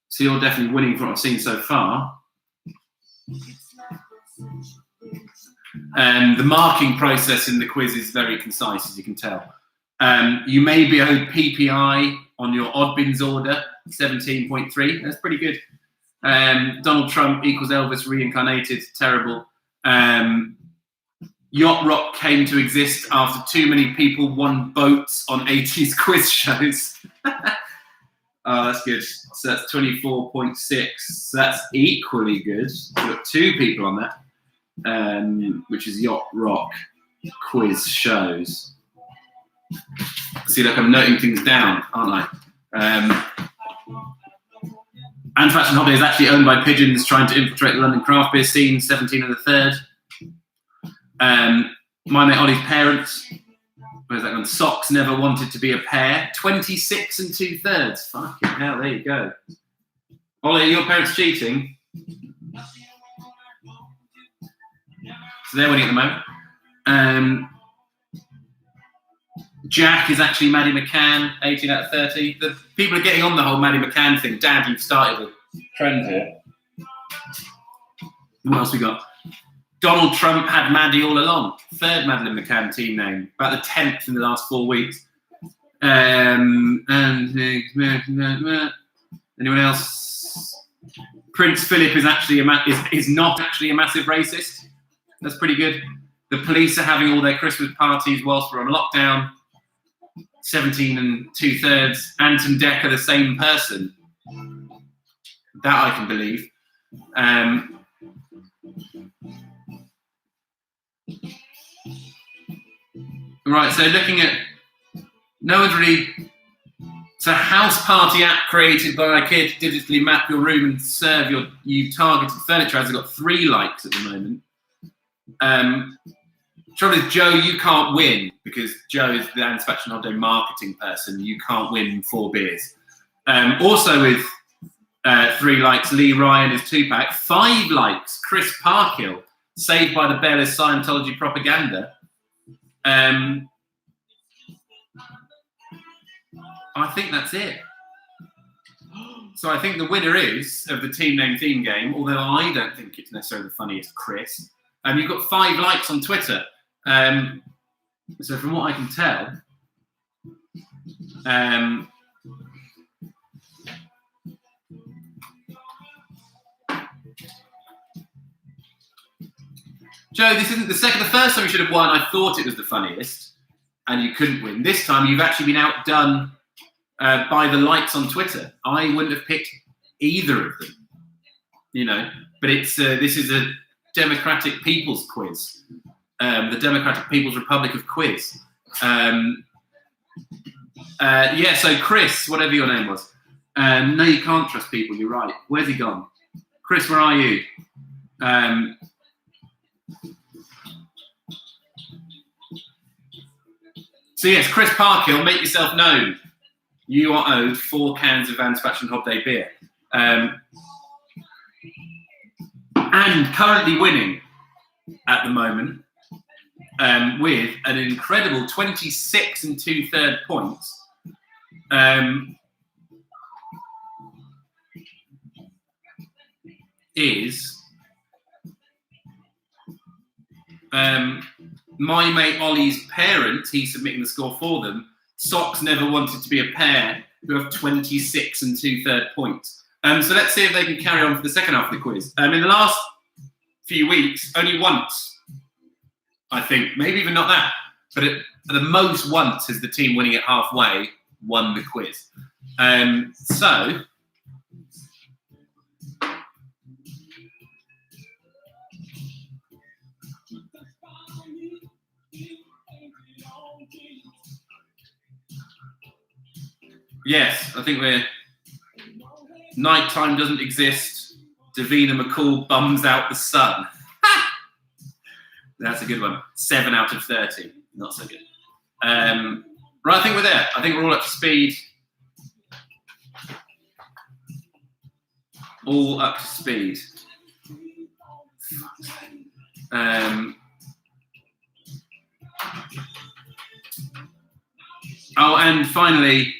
S1: So you're definitely winning from what I've seen so far. The marking process in the quiz is very concise, as you can tell. You may be owed PPI on your odd bins order, 17.3. That's pretty good. Donald Trump equals Elvis reincarnated. Terrible. Yacht rock came to exist after too many people won boats on 80s quiz shows. Oh, that's good. So that's 24.6. So that's equally good. We've got 2 people on that, which is yacht rock quiz shows. See, look, I'm noting things down, aren't I? And Fashion Holiday is actually owned by pigeons trying to infiltrate the London craft beer scene, 17 1/3. My mate Ollie's parents, where's that one? Socks never wanted to be a pair, 26 2/3. Fucking hell, there you go. Ollie, are your parents cheating? So they're winning at the moment. Jack is actually Maddie McCann, 18 out of 30. The people are getting on the whole Maddie McCann thing. Dad, you've started a trend here. What else we got? Donald Trump had Maddie all along. Third Madeleine McCann team name. About the 10th in the last 4 weeks. And anyone else? Prince Philip is actually is not actually a massive racist. That's pretty good. The police are having all their Christmas parties whilst we're on lockdown. 17 2/3. Anton Decker, the same person. That I can believe. Right, so looking at no one's really. So house party app created by a kid to digitally map your room and serve you targeted furniture has got 3 likes at the moment. Trouble is, Joe, you can't win because Joe is the Anspatch Holiday marketing person. You can't win 4 beers. Also with 3 likes, Lee Ryan is 2-pack. 5 likes, Chris Parkhill, Saved by the Bell is Scientology propaganda. I think that's it. So I think the winner is of the team name theme game, although I don't think it's necessarily the funniest, Chris. You've got 5 likes on Twitter. So from what I can tell, Joe, this isn't the first time you should have won. I thought it was the funniest, and you couldn't win. This time you've actually been outdone by the likes on Twitter. I wouldn't have picked either of them, But it's this is a Democratic People's Quiz, the Democratic People's Republic of Quiz. So Chris, whatever your name was. No, you can't trust people. You're right. Where's he gone? Chris, where are you? So yes, Chris Parkhill, make yourself known. You are owed 4 cans of Van Spatch and Hobday beer. And currently winning at the moment with an incredible 26 2/3 points. Is my mate Ollie's parents. He's submitting the score for them. Socks Never Wanted to Be a Pair, who have 26 2/3 points. So let's see if they can carry on for the second half of the quiz. In the last few weeks, only once, I think, maybe even not that, but at the most once has the team winning it halfway won the quiz. So yes, I think we're nighttime doesn't exist. Davina McCall bums out the sun. That's a good one. 7 out of 30. Not so good. Right, I think we're there. I think we're all up to speed. All up to speed. Oh, and finally,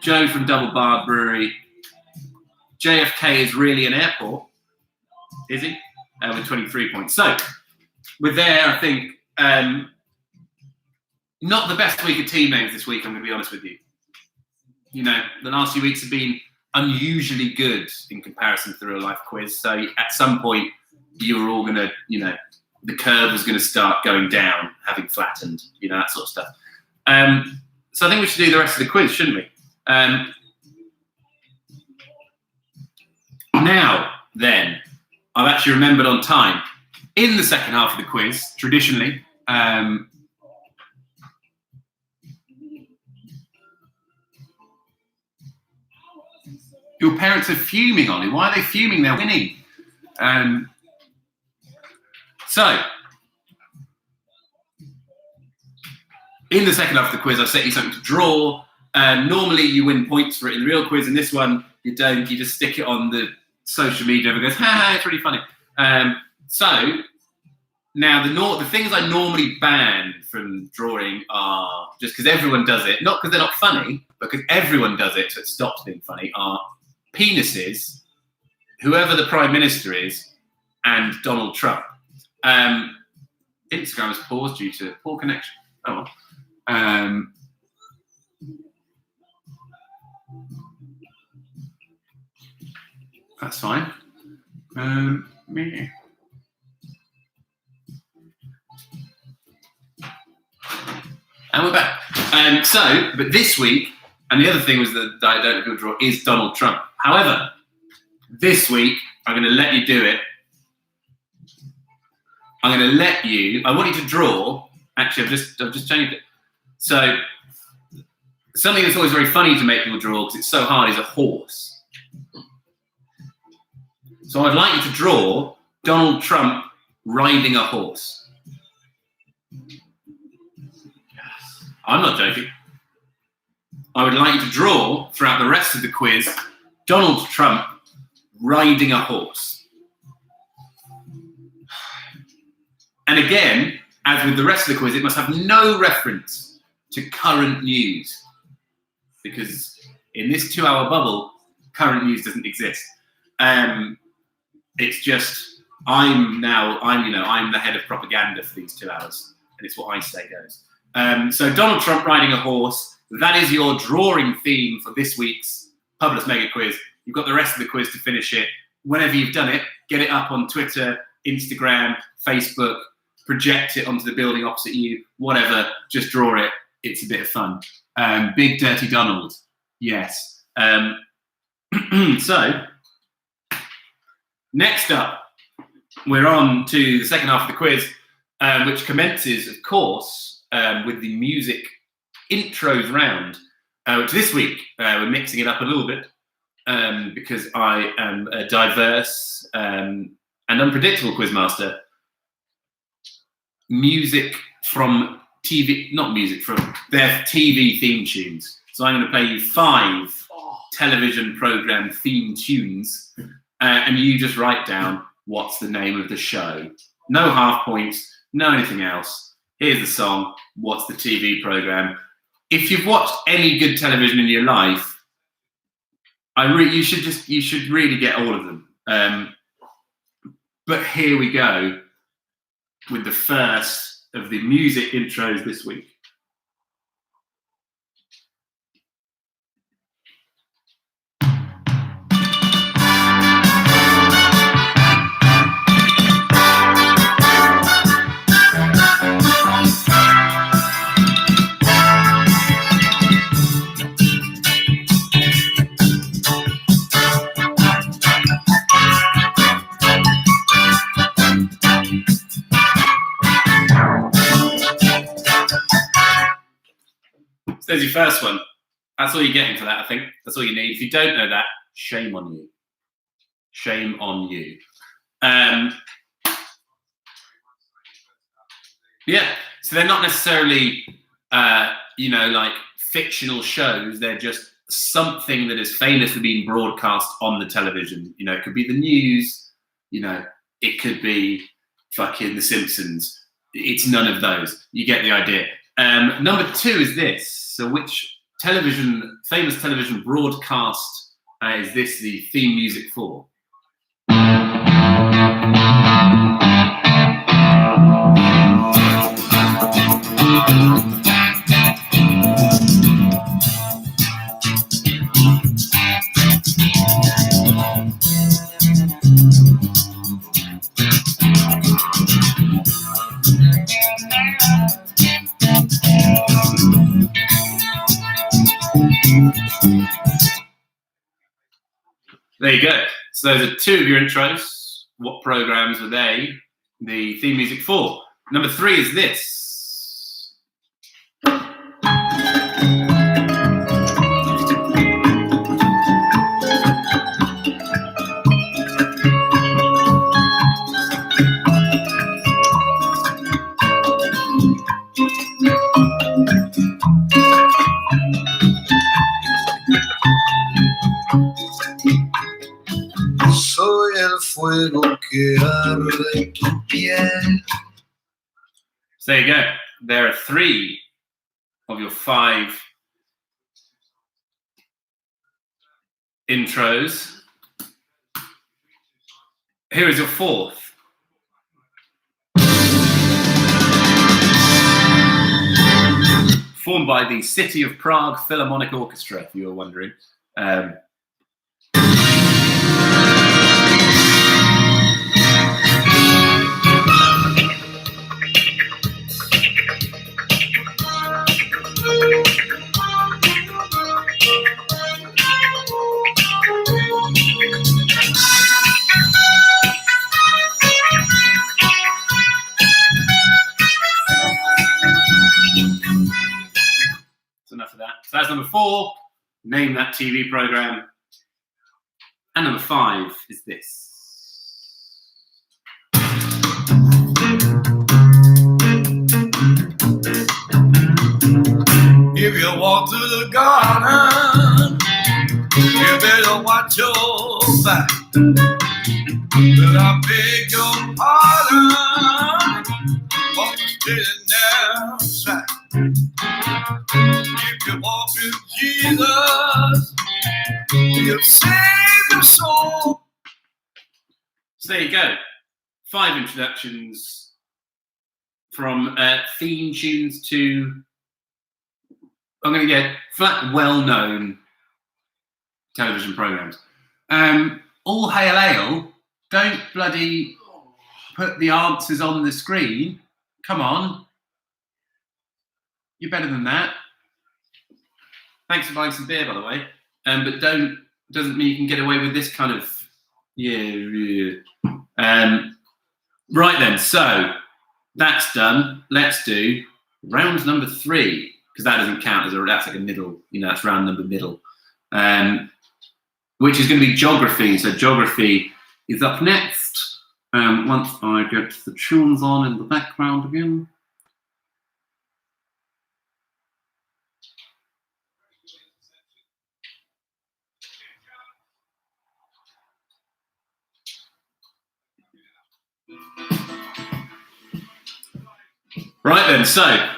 S1: Joe from Double Barred Brewery. JFK is really an airport, is he? With 23 points. So, we're there, I think. Not the best week of team names this week, I'm going to be honest with you. The last few weeks have been unusually good in comparison to the real life quiz. So, at some point, you were all going to, the curve was going to start going down, having flattened, that sort of stuff. So, I think we should do the rest of the quiz, shouldn't we? Now, then, I've actually remembered on time. In the second half of the quiz, traditionally, your parents are fuming, Ollie. Why are they fuming? They're winning. So, in the second half of the quiz, I've set you something to draw. Normally, you win points for it in the real quiz. In this one, you don't. You just stick it on the social media and goes, ha, it's really funny. So, Now, the things I normally ban from drawing are, just because everyone does it, not because they're not funny, but because everyone does it, so it stops being funny, are penises, whoever the Prime Minister is, and Donald Trump. Instagram has paused due to poor connection. Oh well. That's fine. Me. And we're back. But this week, and the other thing was that I don't know draw is Donald Trump. However, this week I'm going to let you do it. I'm going to let you. I want you to draw. Actually, I've just changed it. So something that's always very funny to make people draw because it's so hard is a horse. So I'd like you to draw Donald Trump riding a horse. I'm not joking. I would like you to draw throughout the rest of the quiz Donald Trump riding a horse. And again, as with the rest of the quiz, it must have no reference to current news. Because in this 2-hour bubble, current news doesn't exist. It's just, I'm the head of propaganda for these 2 hours. And it's what I say goes. So Donald Trump riding a horse, that is your drawing theme for this week's Publess Mega Quiz. You've got the rest of the quiz to finish it. Whenever you've done it, get it up on Twitter, Instagram, Facebook, project it onto the building opposite you, whatever, just draw it. It's a bit of fun. Big Dirty Donald, yes. So, next up, we're on to the second half of the quiz, which commences, of course, with the music intros round, which this week we're mixing it up a little bit because I am a diverse and unpredictable quizmaster. Music from TV, not music from their TV theme tunes. So I'm going to play you 5 television program theme tunes, and you just write down what's the name of the show. No half points, no anything else. Here's the song. What's the TV program? If you've watched any good television in your life, you should really get all of them. But here we go with the first of the music intros this week. There's your first one. That's all you're getting for that, I think. That's all you need. If you don't know that, shame on you. Shame on you. Yeah, so they're not necessarily, like fictional shows. They're just something that is famously being broadcast on the television. You know, it could be the news. You know, it could be fucking The Simpsons. It's none of those. You get the idea. Number 2 is this. So which famous television broadcast is this the theme music for? There you go. So those are 2 of your intros. What programs were they the theme music for? Number 3 is this.
S3: Soy el fuego que arde en tu piel,
S1: So there you go. There are 3 of your 5 intros. Here is your 4th. Formed by the City of Prague Philharmonic Orchestra, if you were wondering. That's enough of that. So that's number 4. Name that TV program. And number 5 is this.
S3: If you walk through the garden, you better watch your back. But I beg your pardon for stealing their track. If you walk with Jesus, you'll save your soul.
S1: So there you go. 5 introductions from theme tunes to, I'm going to get flat, well-known television programs. All hail ale. Don't bloody put the answers on the screen. Come on. You're better than that. Thanks for buying some beer, by the way. But doesn't mean you can get away with this kind of right then, so that's done. Let's do round number 3, because that doesn't count as that's like a middle, that's round number middle. Which is going to be geography. So geography is up next. Once I get the tunes on in the background again. Right then, so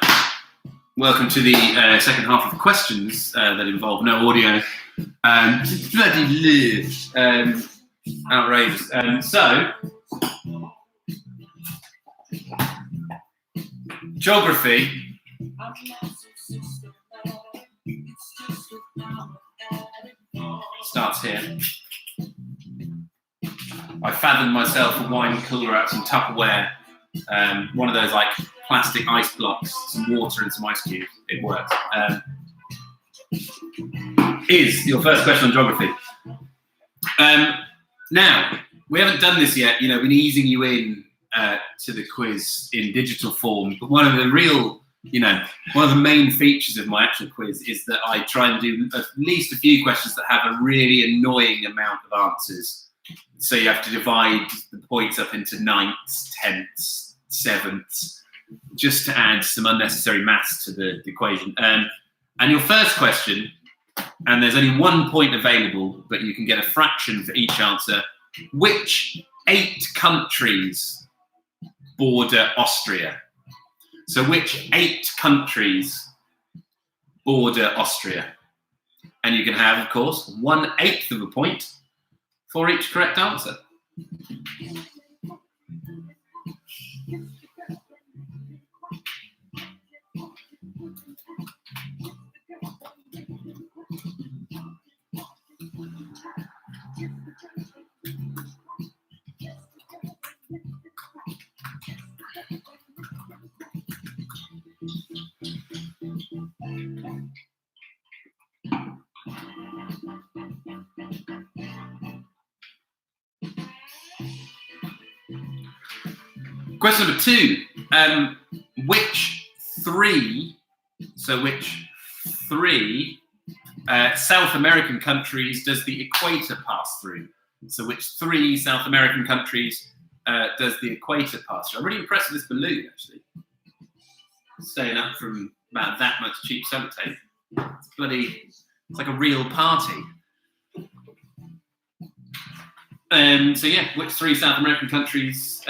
S1: welcome to the second half of questions that involve no audio. Bloody live. Outrageous. So, geography. Starts here. I fathomed myself a wine cooler out some Tupperware. One of those like plastic ice blocks, some water and some ice cubes. It works. Is your first question on geography? Now, we haven't done this yet. We've been easing you in to the quiz in digital form. But one of the real, one of the main features of my actual quiz is that I try and do at least a few questions that have a really annoying amount of answers. So you have to divide the points up into 9ths, 10ths, 7ths, just to add some unnecessary maths to the equation. And your first question, and there's only 1 point available, but you can get a fraction for each answer. Which 8 countries border Austria? So which 8 countries border Austria? And you can have, of course, 1/8 of a point for each correct answer. Question number 2. Which 3 South American countries does the equator pass through? So which 3 South American countries does the equator pass through? I'm really impressed with this balloon, actually. Staying up from about that much cheap sellotape. It's like a real party. So yeah, which 3 South American countries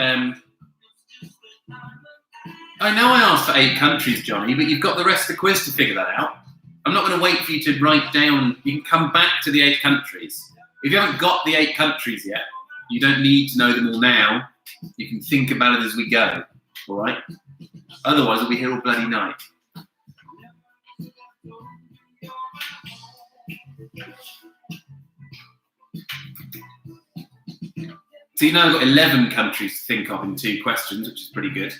S1: I know I asked for 8 countries, Johnny, but you've got the rest of the quiz to figure that out. I'm not going to wait for you to write down. You can come back to the 8 countries. If you haven't got the 8 countries yet, you don't need to know them all now. You can think about it as we go, all right? Otherwise, we'll be here all bloody night. So you know I've got 11 countries to think of in 2 questions, which is pretty good.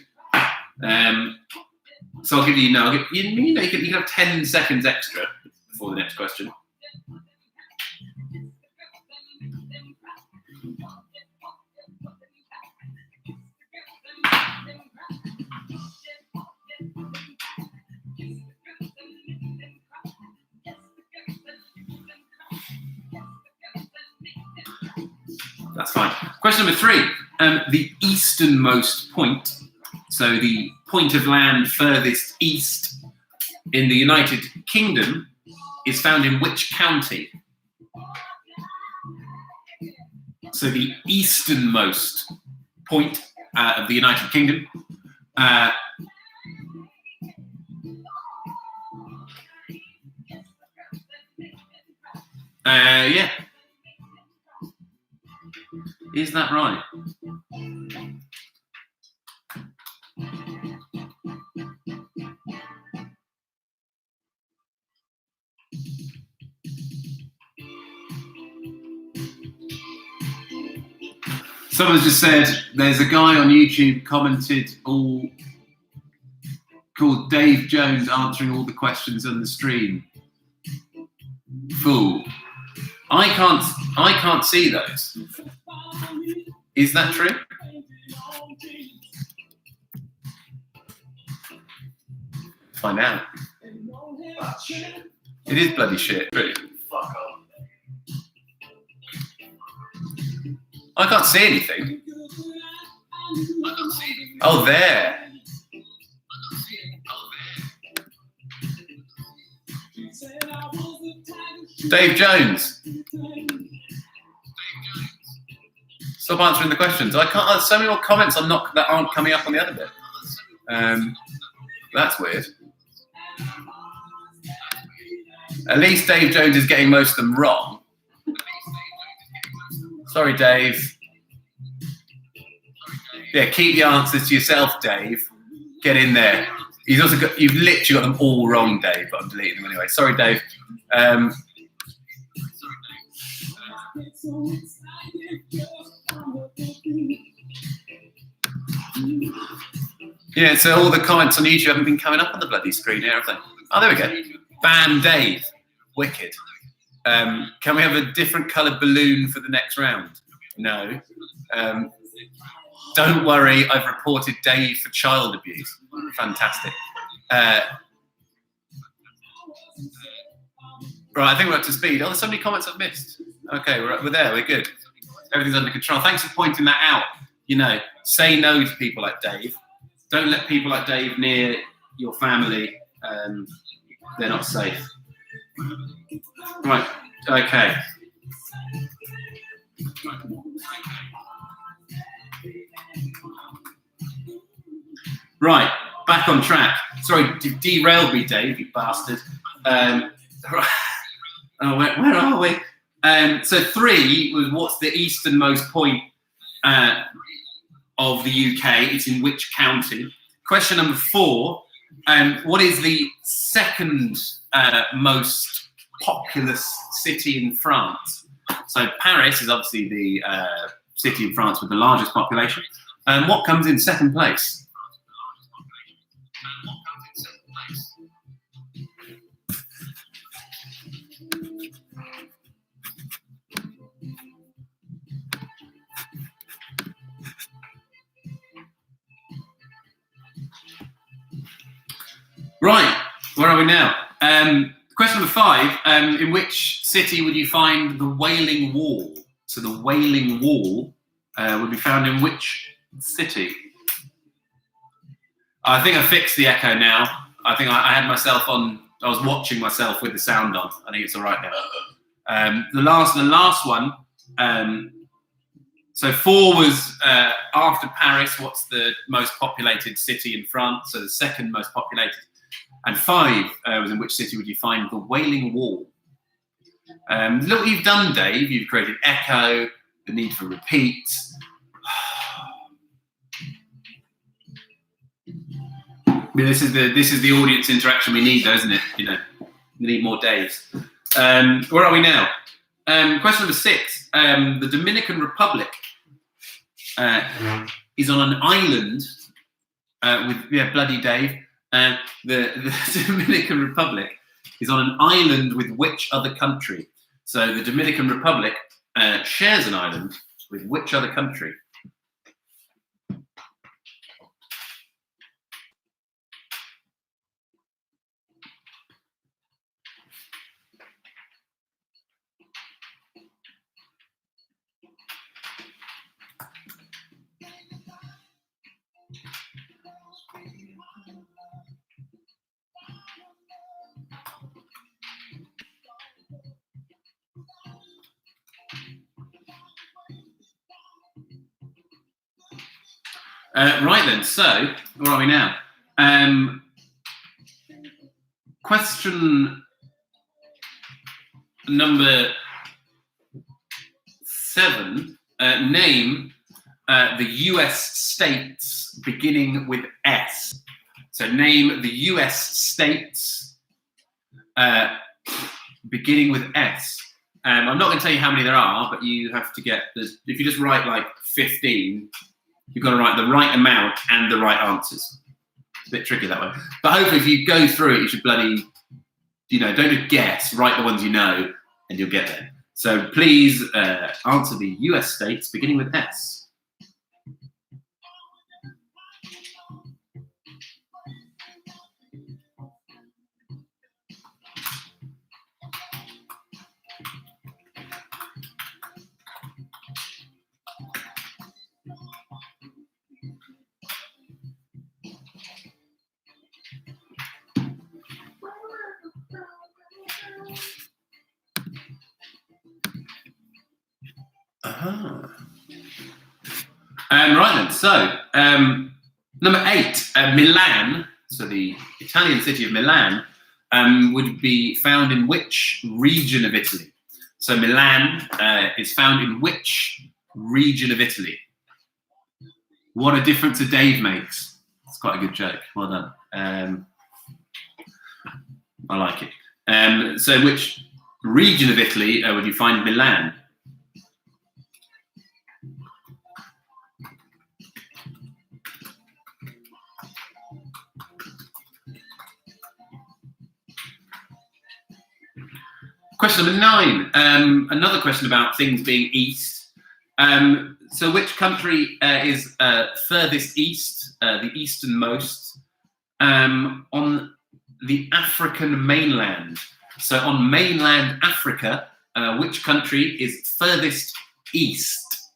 S1: So I'll give you, you can have 10 seconds extra before the next question. That's fine. Question number 3. The easternmost point, so the point of land furthest east in the United Kingdom, is found in which county? So the easternmost point of the United Kingdom. Yeah. Is that right? Someone's just said there's a guy on YouTube commented called Dave Jones answering all the questions on the stream. Fool. I can't see those. Is that true? Find out. It is bloody shit. Really.
S2: Fuck off.
S1: I can't see anything. Oh, there. Dave Jones. Stop answering the questions. I can't. There's so many more comments that aren't coming up on the other bit. That's weird. At least Dave Jones is getting most of them wrong. Sorry, Dave. Yeah, keep the answers to yourself, Dave. Get in there. You've literally got them all wrong, Dave, but I'm deleting them anyway. Sorry, Dave. Yeah, so all the comments on YouTube haven't been coming up on the bloody screen here, have they? Oh, there we go. Bam, Dave. Wicked. Can we have a different coloured balloon for the next round? No. Don't worry, I've reported Dave for child abuse. Fantastic. Right, I think we're up to speed. Oh, there's so many comments I've missed. Okay, we're there, we're good. Everything's under control. Thanks for pointing that out. You know, say no to people like Dave. Don't let people like Dave near your family. They're not safe. Right, okay. Right, back on track. Sorry, derailed me, Dave, you bastard. Right. Oh, where are we? So 3 was what's the easternmost point of the UK? It's in which county? Question number 4. What is the second most populous city in France? So Paris is obviously the city in France with the largest population. What comes in second place? Right, where are we now? Question number 5, in which city would you find the Wailing Wall? So the Wailing Wall would be found in which city? I think I fixed the echo now. I think I had myself on, I was watching myself with the sound on. I think it's all right now. The last one, So 4 was after Paris, what's the most populated city in France? So the second most populated. And 5 was in which city would you find the Wailing Wall? Look what you've done, Dave. You've created echo, the need for repeat. This is the audience interaction we need, though, isn't it? You know, we need more Daves. Where are we now? Question number 6. The Dominican Republic is on an island with bloody Dave. The Dominican Republic is on an island with which other country? So the Dominican Republic shares an island with which other country? Right then, so where are we now? Question number 7. Name the US states beginning with S. So name the US states beginning with S. I'm not going to tell you how many there are, but you have to get the. If you just write like 15, you've got to write the right amount and the right answers. It's a bit tricky that way. But hopefully if you go through it, you should bloody, don't just guess, write the ones you know, and you'll get there. So please answer the US states beginning with S. Right then, so number 8, Milan, so the Italian city of Milan, would be found in which region of Italy? So Milan is found in which region of Italy? What a difference a Dave makes. It's quite a good joke. Well done. I like it. So which region of Italy would you find Milan? Question number 9, another question about things being east. So which country is furthest east, the easternmost, on the African mainland? So on mainland Africa, which country is furthest east?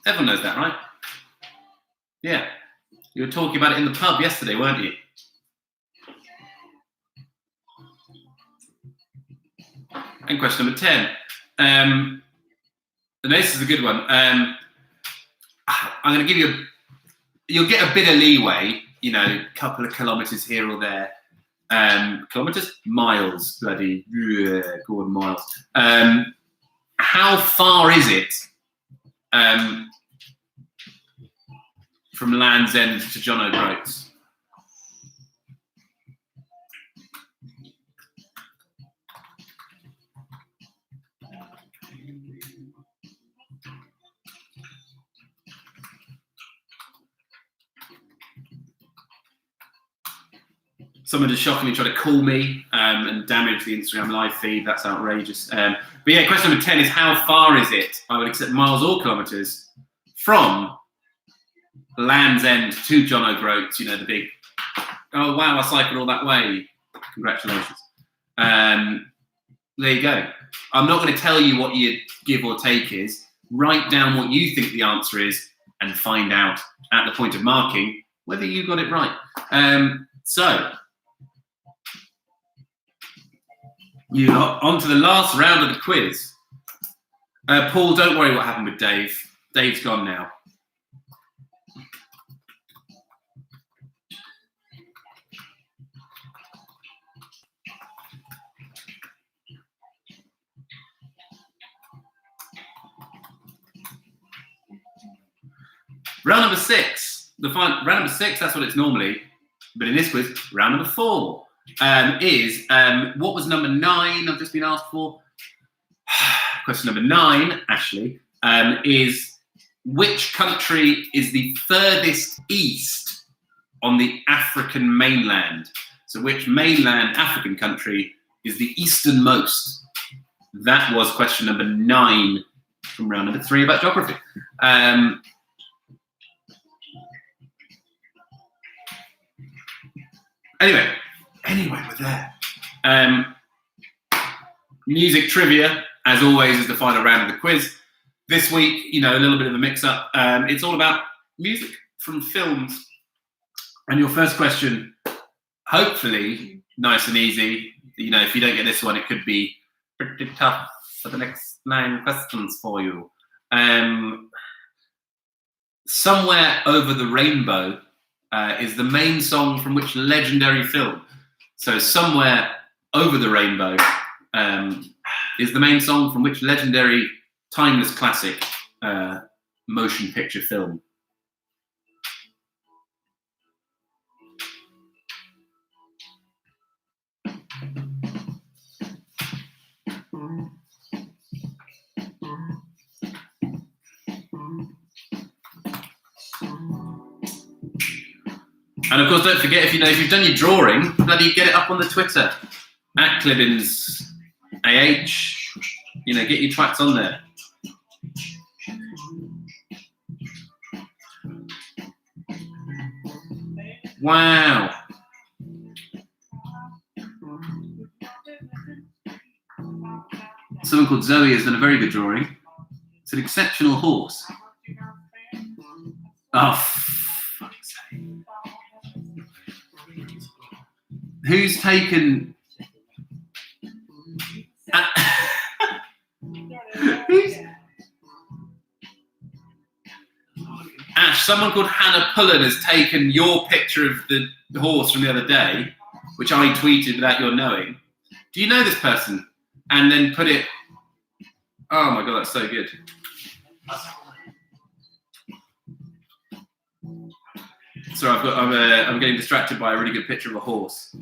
S1: Everyone knows that, right? Yeah. You were talking about it in the pub yesterday, weren't you? And question number 10. And this is a good one. I'm going to give you, you'll get a bit of leeway, a couple of kilometres here or there. Kilometres? Miles, bloody, go on, miles. How far is it from Land's End to John O'Groats? Someone just shockingly tried to call me and damage the Instagram live feed. That's outrageous. But yeah, question number 10 is how far is it, I would accept miles or kilometres, from Land's End to John O'Groats, the big, oh wow, I cycled all that way. Congratulations. There you go. I'm not going to tell you what your give or take is. Write down what you think the answer is and find out at the point of marking whether you got it right. So, You lot, on to the last round of the quiz. Paul, don't worry what happened with Dave. Dave's gone now. Round number 6. Round number 6, that's what it's normally. But in this quiz, round number 4 is what was number 9 I've just been asked for? Question number 9, Ashley, is which country is the furthest east on the African mainland? So which mainland African country is the easternmost? That was question number 9 from round number 3 about geography. Anyway, we're there. Music trivia, as always, is the final round of the quiz. This week, a little bit of a mix-up. It's all about music from films. And your first question, hopefully, nice and easy. If you don't get this one, it could be pretty tough for the next 9 questions for you. Somewhere Over the Rainbow is the main song from which legendary film? So Somewhere Over the Rainbow is the main song from which legendary, timeless classic motion picture film? And of course, don't forget, if you've done your drawing, bloody get it up on the Twitter @Clibbins AH. Get your twats on there. Wow. Someone called Zoe has done a very good drawing. It's an exceptional horse. Oh, fuck's sake. Who's taken... Ash, someone called Hannah Pullen has taken your picture of the horse from the other day, which I tweeted without your knowing. Do you know this person? And then put it... Oh my God, that's so good. Sorry, I'm getting distracted by a really good picture of a horse.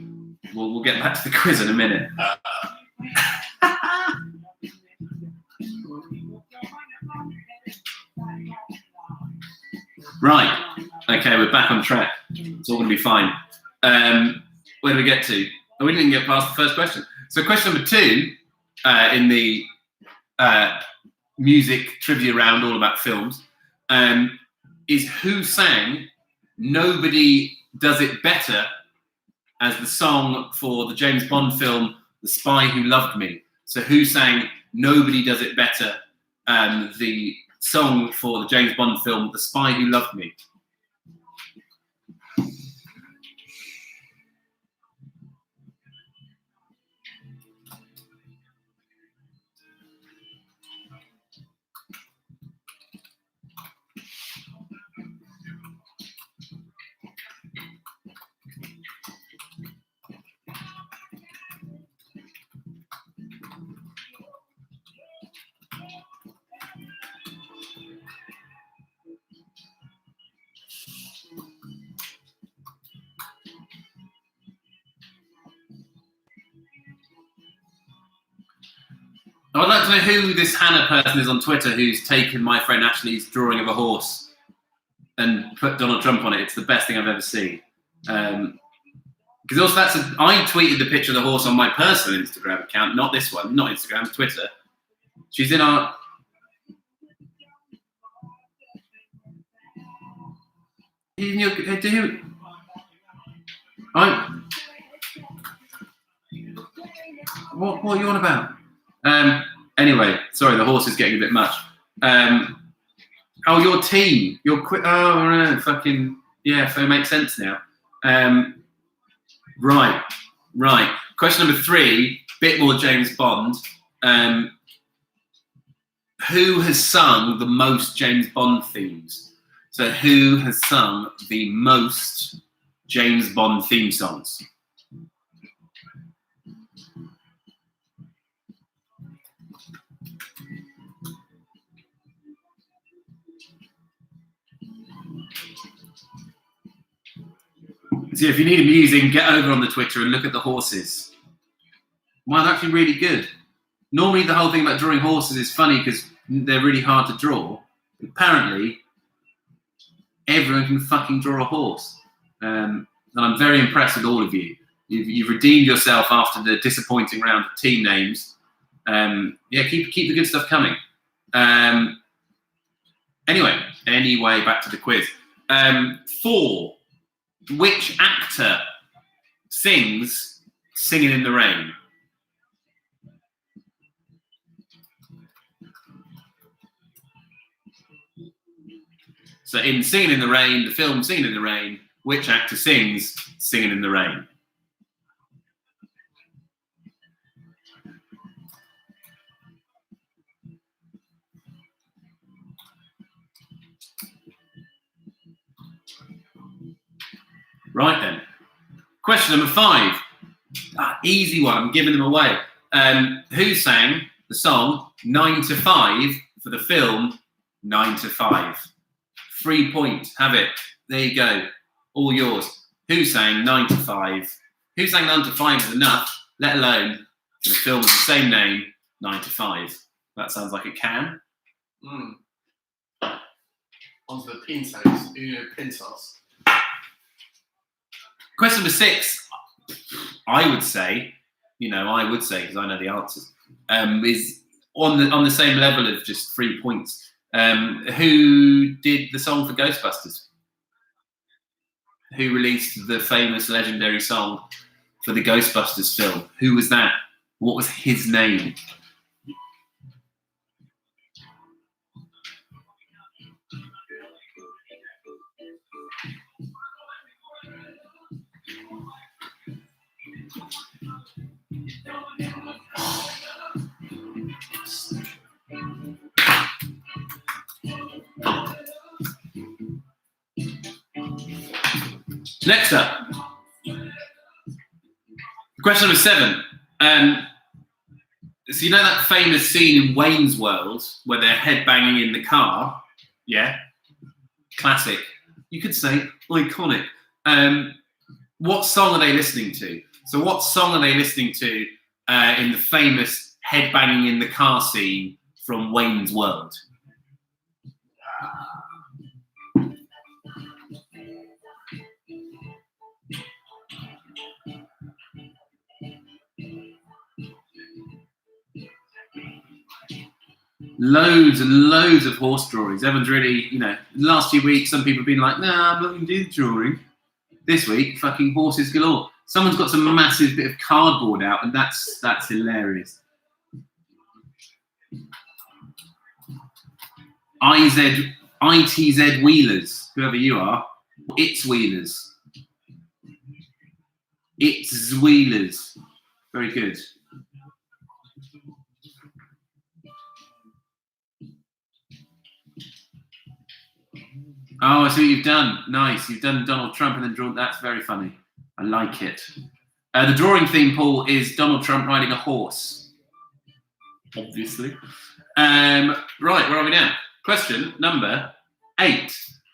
S1: We'll get back to the quiz in a minute. Right. Okay, we're back on track. It's all going to be fine. Where did we get to? Oh, we didn't get past the first question. So question number 2 in the music trivia round, all about films, is who sang Nobody Does It Better as the song for the James Bond film The Spy Who Loved Me. So who sang Nobody Does It Better, the song for the James Bond film The Spy Who Loved Me? I would like to know who this Hannah person is on Twitter who's taken my friend Ashley's drawing of a horse and put Donald Trump on it. It's the best thing I've ever seen. Because also I tweeted the picture of the horse on my personal Instagram account, not this one, not Instagram, Twitter. She's in our... What are you on about? Anyway, sorry, the horse is getting a bit much. Your team. Fucking... Yeah, so it makes sense now. Right. Question number 3 bit more James Bond. Who has sung the most James Bond themes? So who has sung the most James Bond theme songs? So if you need amusing, get over on the Twitter and look at the horses. Wow, they're actually really good. Normally the whole thing about drawing horses is funny because they're really hard to draw. Apparently, everyone can fucking draw a horse. And I'm very impressed with all of you. You've redeemed yourself after the disappointing round of team names. Yeah, keep the good stuff coming. Anyway, back to the quiz. 4. Which actor sings Singing in the Rain? So in Singing in the Rain, the film Singing in the Rain, which actor sings Singing in the Rain? Right then. Question number 5. Easy one, I'm giving them away. Who sang the song 9 to 5 for the film 9 to 5? 3 points, have it. There you go. All yours. Who sang 9 to 5? Who sang 9 to 5 is enough, let alone for the film with the same name, 9 to 5. That sounds like it can.
S2: Onto the pintos. Pintos.
S1: Question number 6, I would say because I know the answers, is on the same level of just 3 points. Who did the song for Ghostbusters? Who released the famous legendary song for the Ghostbusters film? Who was that? What was his name? Next up, question number 7. So you know that famous scene in Wayne's World where they're headbanging in the car? Yeah, classic. You could say iconic. What song are they listening to? So what song are they listening to in the famous headbanging in the car scene from Wayne's World? Loads and loads of horse drawings. Everyone's really, the last few weeks, some people have been like, nah, I'm not going to do the drawing. This week, fucking horses galore. Someone's got some massive bit of cardboard out, and that's hilarious. ITZ Wheelers, whoever you are. It's Wheelers. It's Wheelers. Very good. Oh, I see what you've done. Nice. You've done Donald Trump and then drawn. That's very funny. I like it. The drawing theme, Paul, is Donald Trump riding a horse. Obviously. Right, where are we now? Question number 8.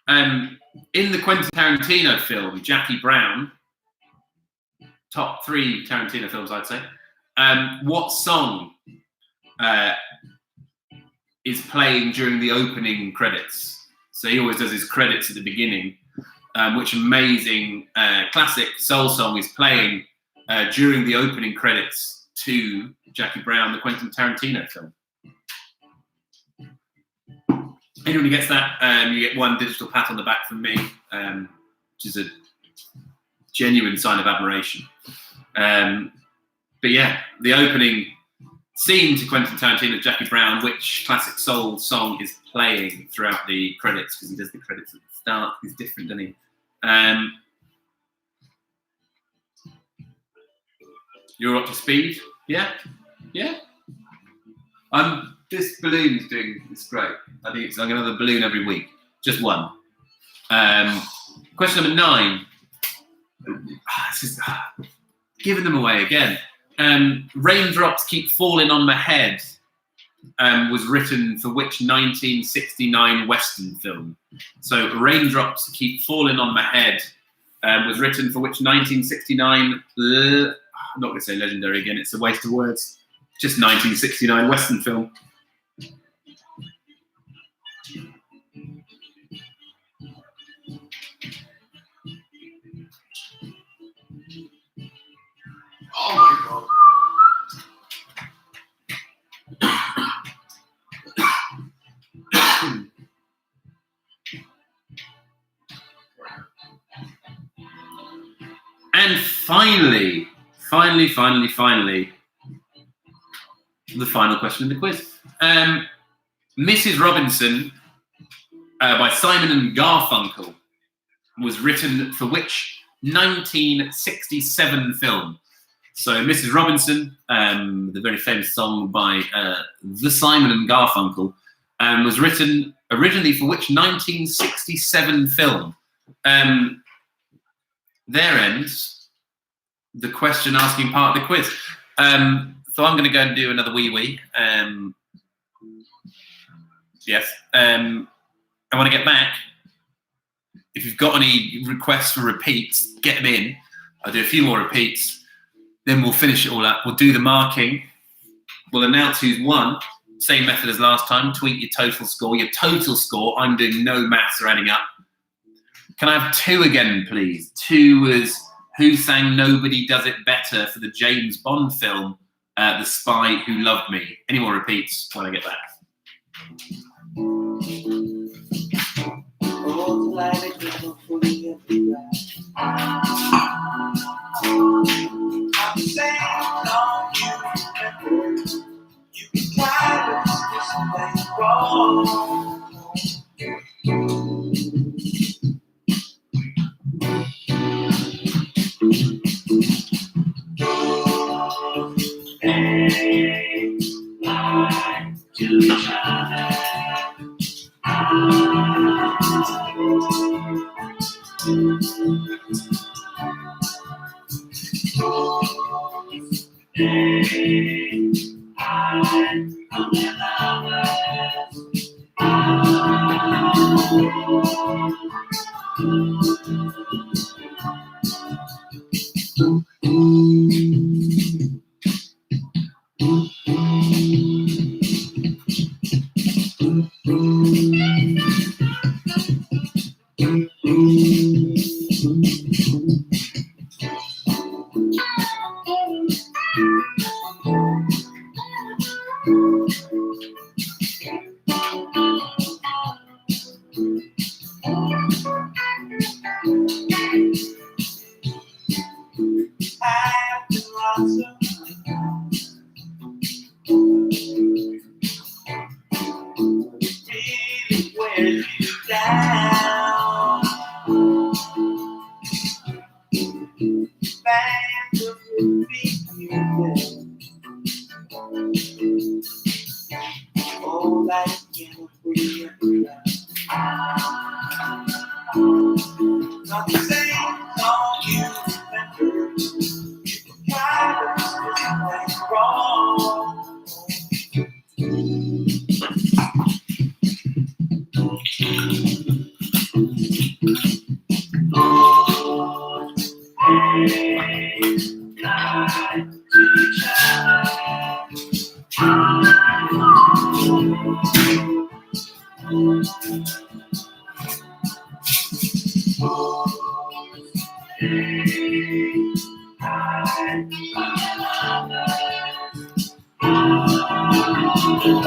S1: In the Quentin Tarantino film, Jackie Brown, top 3 Tarantino films, I'd say, what song is playing during the opening credits? So he always does his credits at the beginning. Which amazing classic soul song is playing during the opening credits to Jackie Brown, the Quentin Tarantino film? Anyone who gets that, you get 1 digital pat on the back from me, which is a genuine sign of admiration. But yeah, the opening scene to Quentin Tarantino's Jackie Brown, which classic soul song is playing throughout the credits, because he does the credits at the start. He's different, doesn't he? You're up to speed. Yeah. This balloon is doing. It's great. I think I'm gonna have a balloon every week. Just one. Question number 9. Giving them away again. Raindrops Keep Falling on My Head was written for which 1969 Western film? So Raindrops Keep Falling on My Head was written for which 1969, I'm not going to say legendary again, it's a waste of words, just 1969 Western film.
S2: Oh my god.
S1: And finally, the final question in the quiz. Mrs. Robinson by Simon and Garfunkel was written for which 1967 film? So Mrs. Robinson, the very famous song by the Simon and Garfunkel, was written originally for which 1967 film? There ends the question asking part of the quiz. So I'm going to go and do another wee. Yes. I want to get back. If you've got any requests for repeats, get them in. I'll do a few more repeats. Then we'll finish it all up. We'll do the marking. We'll announce who's won. Same method as last time. Tweet your total score. Your total score. I'm doing no maths or adding up. Can I have 2 again, please? 2 was who sang Nobody Does It Better for the James Bond film, The Spy Who Loved Me. Any more repeats when I get back?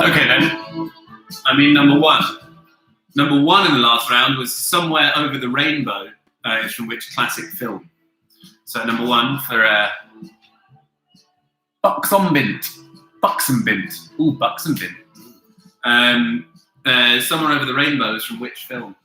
S1: Okay then. I mean, number one in the last round was Somewhere Over the Rainbow. It's from which classic film? So number 1 for Buxenbint. Ooh, Buxenbint. Somewhere Over the Rainbow is from which film?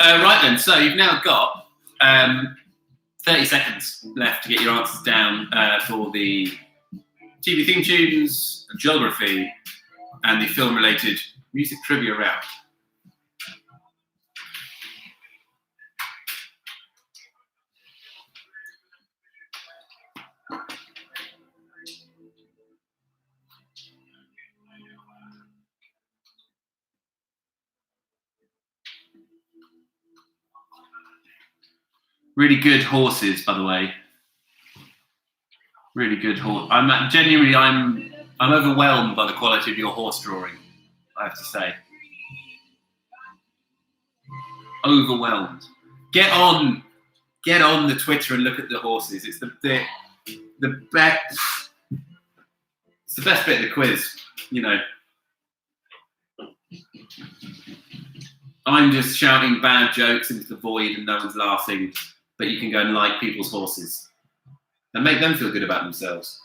S1: Right then, so you've now got 30 seconds left to get your answers down for the TV theme tunes, geography, and the film-related music trivia round. Really good horses, by the way. Really good horse. I'm overwhelmed by the quality of your horse drawing, I have to say. Overwhelmed. Get on the Twitter and look at the horses. It's the best. It's the best bit of the quiz, you know. I'm just shouting bad jokes into the void and no one's laughing, but you can go and like people's horses and make them feel good about themselves.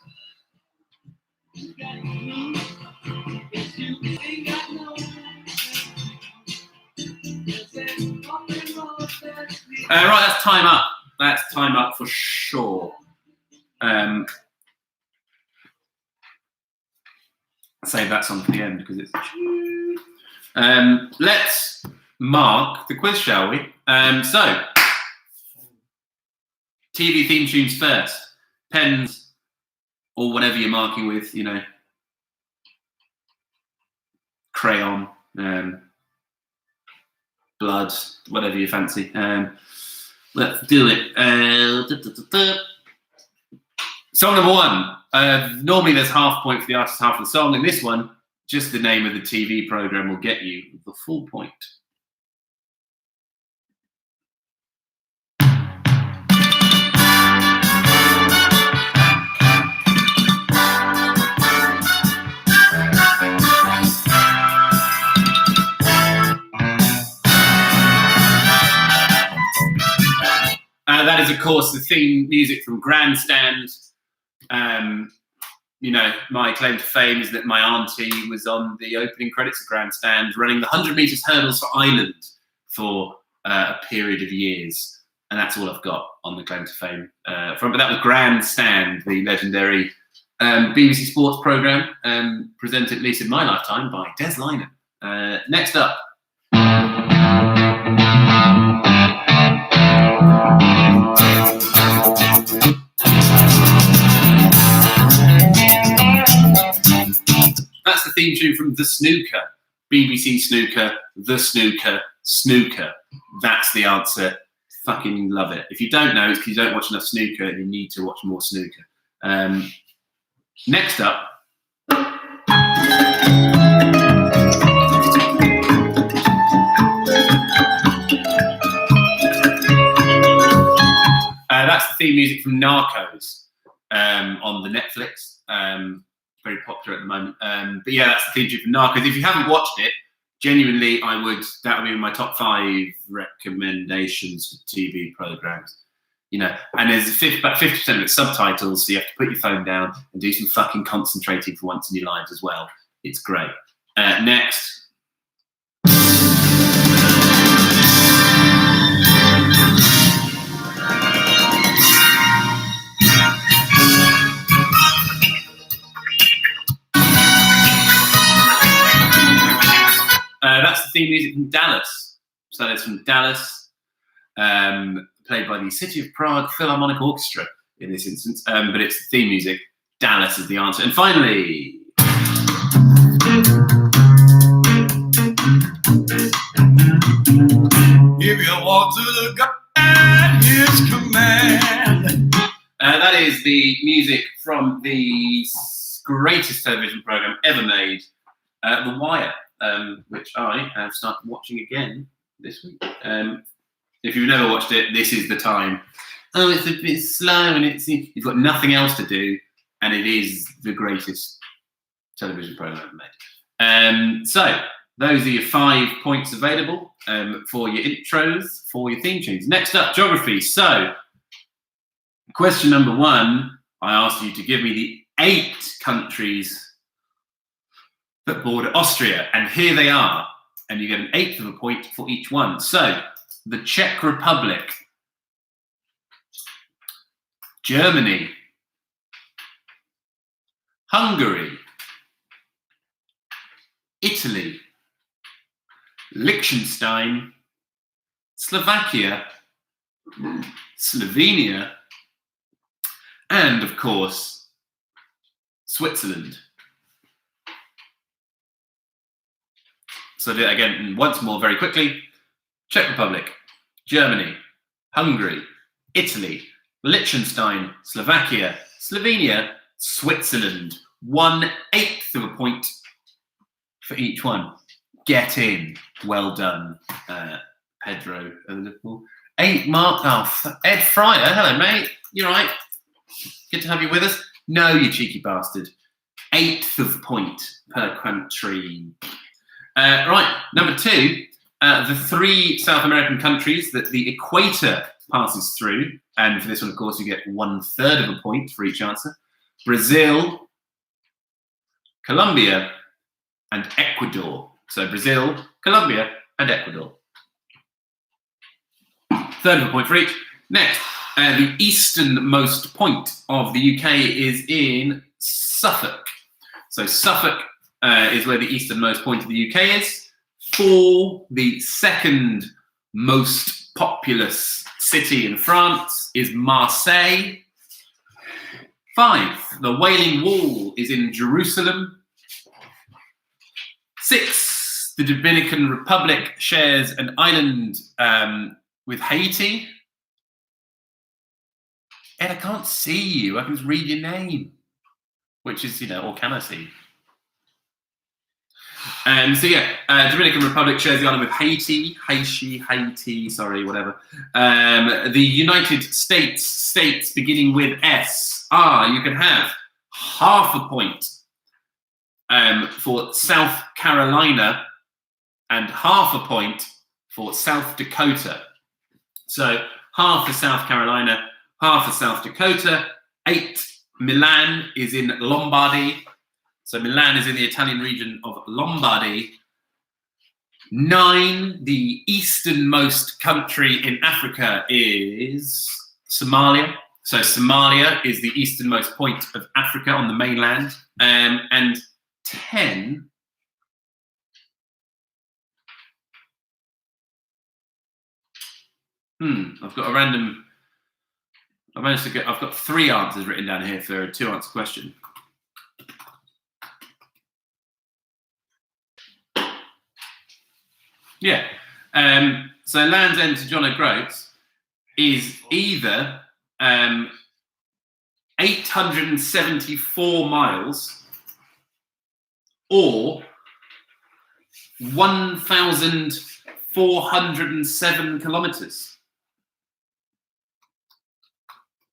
S1: Right, that's time up. That's time up for sure. Save that song for the end because it's... let's mark the quiz, shall we? So, TV theme tunes first. Pens or whatever you're marking with, you know. Crayon, blood, whatever you fancy. Let's do it. Song number one. Normally there's half point for the artist, half of the song. In this one, just the name of the TV program will get you the full point. That is, of course, the theme music from Grandstand. You know, my claim to fame is that my auntie was on the opening credits of Grandstand running the 100 metres hurdles for Ireland for a period of years. And that's all I've got on the claim to fame. But that was Grandstand, the legendary BBC Sports programme, presented, at least in my lifetime, by Des Lynam. Next up. That's the theme tune from The Snooker. BBC Snooker, The Snooker, Snooker. That's the answer. Fucking love it. If you don't know, it's because you don't watch enough snooker and you need to watch more snooker. Next up. That's the theme music from Narcos on the Netflix. Very popular at the moment. But yeah, that's the theme tune from Narcos. If you haven't watched it, genuinely, that would be in my top 5 recommendations for TV programs. You know, and there's about 50% of it's subtitles, so you have to put your phone down and do some fucking concentrating for once in your lives as well. It's great. Next. That's the theme music from Dallas. So it's from Dallas, played by the City of Prague Philharmonic Orchestra in this instance, but it's the theme music. Dallas is the answer. And finally, if you walk to the God, his command. That is is the music from the greatest television program ever made, The Wire, which I have started watching again this week. If you've never watched it, this is the time. Oh, it's a bit slow and you've got nothing else to do, and it is the greatest television program ever made. So those are your 5 points available for your intros, for your theme tunes. Next up, geography. So question number 1, I asked you to give me the 8 countries that border Austria, and here they are, and you get an 1/8 of a point for each one. So the Czech Republic, Germany, Hungary, Italy, Liechtenstein, Slovakia, Slovenia, and of course, Switzerland. So do that again once more very quickly. Czech Republic, Germany, Hungary, Italy, Liechtenstein, Slovakia, Slovenia, Switzerland. 1/8 of a point for each one. Get in. Well done, Pedro of Liverpool. 8 mark. Oh, Ed Fryer. Hello, mate. You all right? Good to have you with us. No, you cheeky bastard. 1/8 of a point per country. Right, number 2. The 3 South American countries that the equator passes through, and for this one, of course, you get 1/3 of a point for each answer. Brazil, Colombia, and Ecuador. So Brazil, Colombia, and Ecuador. 1/3 of a point for each. Next, the easternmost point of the UK is in Suffolk. So Suffolk is where the easternmost point of the UK is. 4, the second most populous city in France is Marseille. 5, the Wailing Wall is in Jerusalem. 6, the Dominican Republic shares an island with Haiti. Ed, I can't see you. I can just read your name, which is, or can I see? So yeah, Dominican Republic shares the island with Haiti, sorry, whatever. The United States beginning with S. You can have 1/2 a point for South Carolina and 1/2 a point for South Dakota. So 1/2 for South Carolina, 1/2 for South Dakota. 8, Milan is in Lombardy. So Milan is in the Italian region of Lombardy. 9, the easternmost country in Africa is Somalia. So Somalia is the easternmost point of Africa on the mainland. And 10, I've got a random, I've got 3 answers written down here for a 2-answer question. Yeah, so Land's End to John O'Groats is either 874 miles or 1,407 kilometres.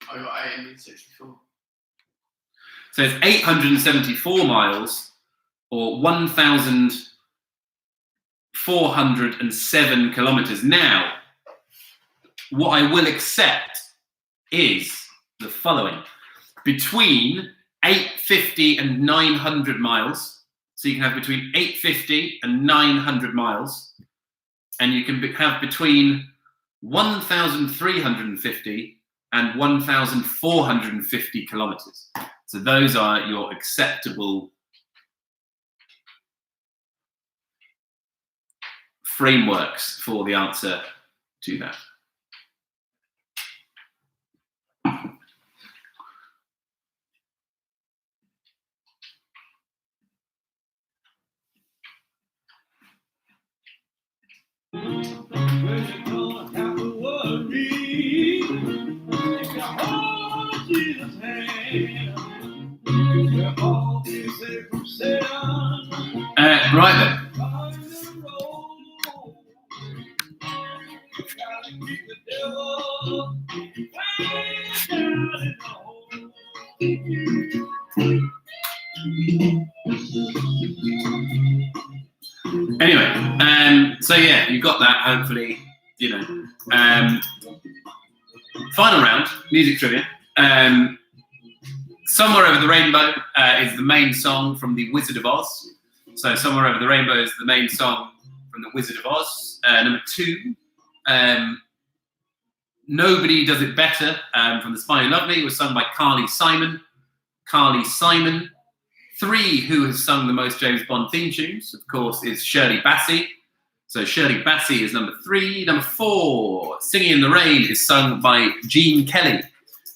S2: I got 864.
S1: So it's 874 miles or 1,407 kilometres. Now, what I will accept is the following. Between 850 and 900 miles, so you can have between 850 and 900 miles, and you can have between 1,350 and 1,450 kilometres. So those are your acceptable frameworks for the answer to that. Right then. Anyway, so yeah, you got that. Hopefully, you know. Final round, music trivia. Somewhere Over the Rainbow is the main song from The Wizard of Oz. So Somewhere Over the Rainbow is the main song from The Wizard of Oz. Number 2, Nobody Does It Better from The Spy Who Loved Me was sung by Carly Simon. Carly Simon. 3, who has sung the most James Bond theme tunes, of course, is Shirley Bassey. So Shirley Bassey is number 3. Number 4, Singing in the Rain is sung by Gene Kelly.